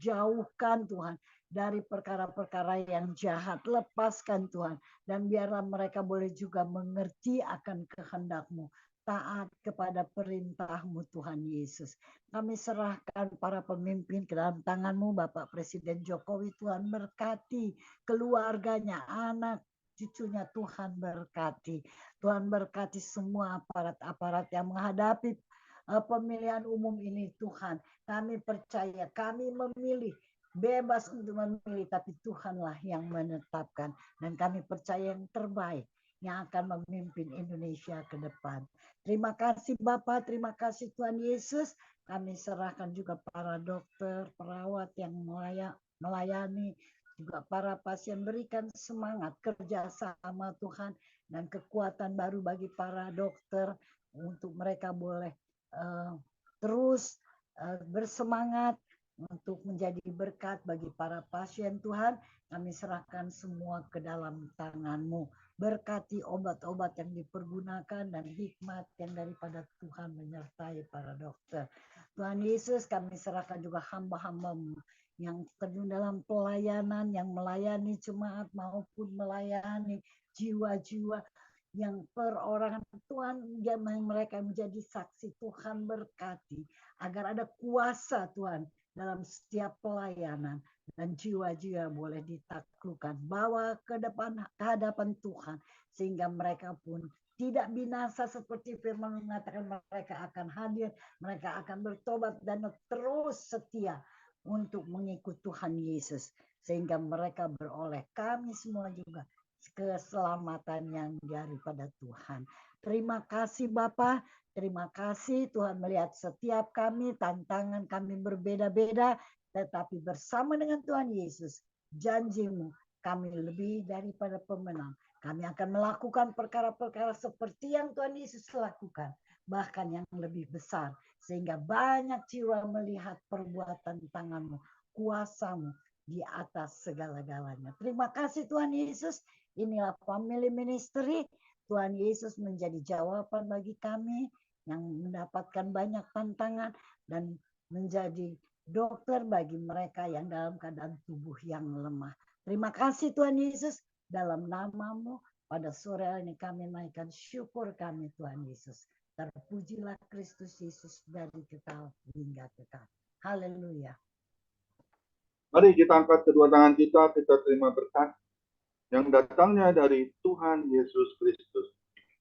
Jauhkan Tuhan dari perkara-perkara yang jahat, lepaskan Tuhan. Dan biarlah mereka boleh juga mengerti akan kehendak-Mu, taat kepada perintah-Mu Tuhan Yesus. Kami serahkan para pemimpin ke dalam tangan-Mu, Bapak Presiden Jokowi, Tuhan berkati keluarganya, anak cucunya Tuhan berkati. Tuhan berkati semua aparat-aparat yang menghadapi pemilihan umum ini Tuhan. Kami percaya, kami memilih, bebas untuk memilih, tapi Tuhanlah yang menetapkan. Dan kami percaya yang terbaik yang akan memimpin Indonesia ke depan. Terima kasih Bapak, terima kasih Tuhan Yesus. Kami serahkan juga para dokter, perawat yang melayani, juga para pasien, berikan semangat kerjasama Tuhan dan kekuatan baru bagi para dokter untuk mereka boleh terus bersemangat untuk menjadi berkat bagi para pasien Tuhan. Kami serahkan semua ke dalam tangan-Mu. Berkati obat-obat yang dipergunakan dan hikmat yang daripada Tuhan menyertai para dokter. Tuhan Yesus, kami serahkan juga hamba-hamba-Mu yang terjun dalam pelayanan, yang melayani jemaat maupun melayani jiwa-jiwa yang perorangan Tuhan, yang mereka menjadi saksi. Tuhan berkati agar ada kuasa Tuhan dalam setiap pelayanan, dan jiwa-jiwa boleh ditaklukkan, bawa ke depan ke hadapan Tuhan, sehingga mereka pun tidak binasa seperti firman mengatakan mereka akan hadir, mereka akan bertobat dan terus setia untuk mengikut Tuhan Yesus, sehingga mereka beroleh, kami semua juga, keselamatan yang daripada Tuhan. Terima kasih Bapa, terima kasih Tuhan melihat setiap kami, tantangan kami berbeda-beda, tetapi bersama dengan Tuhan Yesus, janji-Mu kami lebih daripada pemenang. Kami akan melakukan perkara-perkara seperti yang Tuhan Yesus lakukan, bahkan yang lebih besar, sehingga banyak jiwa melihat perbuatan tangan-Mu, kuasa-Mu di atas segala-galanya. Terima kasih Tuhan Yesus. Inilah family ministry. Tuhan Yesus menjadi jawaban bagi kami yang mendapatkan banyak tantangan dan menjadi dokter bagi mereka yang dalam keadaan tubuh yang lemah. Terima kasih Tuhan Yesus, dalam nama-Mu pada sore hari ini kami naikkan syukur kami Tuhan Yesus. Terpujilah Kristus Yesus dari kekal hingga kekal. Haleluya. Mari kita angkat kedua tangan kita terima berkat yang datangnya dari Tuhan Yesus Kristus.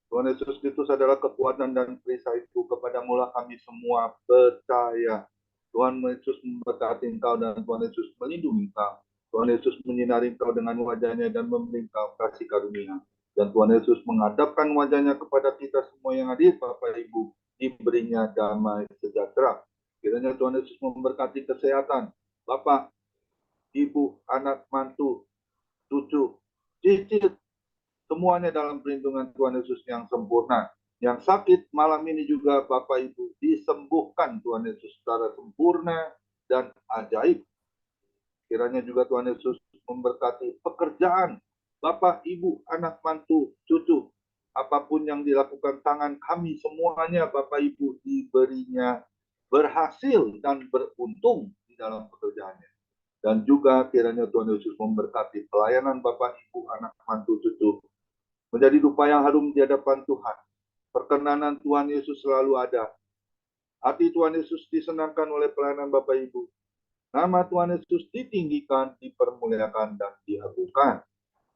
Tuhan Yesus Kristus adalah kekuatan dan perisaiku, kepada mula kami semua percaya. Tuhan Yesus memberkati engkau dan Tuhan Yesus melindungi engkau. Tuhan Yesus menyinari engkau dengan wajahnya dan memberi engkau kasih karunia. Dan Tuhan Yesus menghadapkan wajahnya kepada kita semua yang hadir, Bapak Ibu, diberinya damai sejahtera. Kiranya Tuhan Yesus memberkati kesehatan Bapak, Ibu, anak, mantu, cucu, cicit, semuanya dalam perlindungan Tuhan Yesus yang sempurna. Yang sakit malam ini juga Bapak Ibu disembuhkan Tuhan Yesus secara sempurna dan ajaib. Kiranya juga Tuhan Yesus memberkati pekerjaan Bapak, Ibu, anak, mantu, cucu. Apapun yang dilakukan tangan kami semuanya Bapak Ibu diberinya berhasil dan beruntung di dalam pekerjaannya. Dan juga kiranya Tuhan Yesus memberkati pelayanan Bapak, Ibu, anak, mantu, cucu menjadi dupa yang harum di hadapan Tuhan. Perkenanan Tuhan Yesus selalu ada. Hati Tuhan Yesus disenangkan oleh pelayanan Bapak Ibu. Nama Tuhan Yesus ditinggikan, dipermuliakan, dan diagungkan.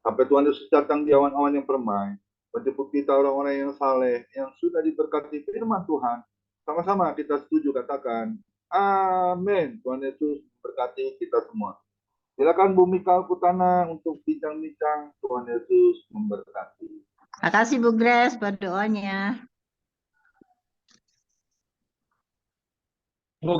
Sampai Tuhan Yesus datang di awan-awan yang permai, menjemput kita orang-orang yang saleh, yang sudah diberkati firman Tuhan. Sama-sama kita setuju katakan, amin. Tuhan Yesus berkati kita semua. Silakan Bu Mika Putana untuk bincang-bincang. Tuhan Yesus memberkati. Terima kasih Bu Grace buat doanya.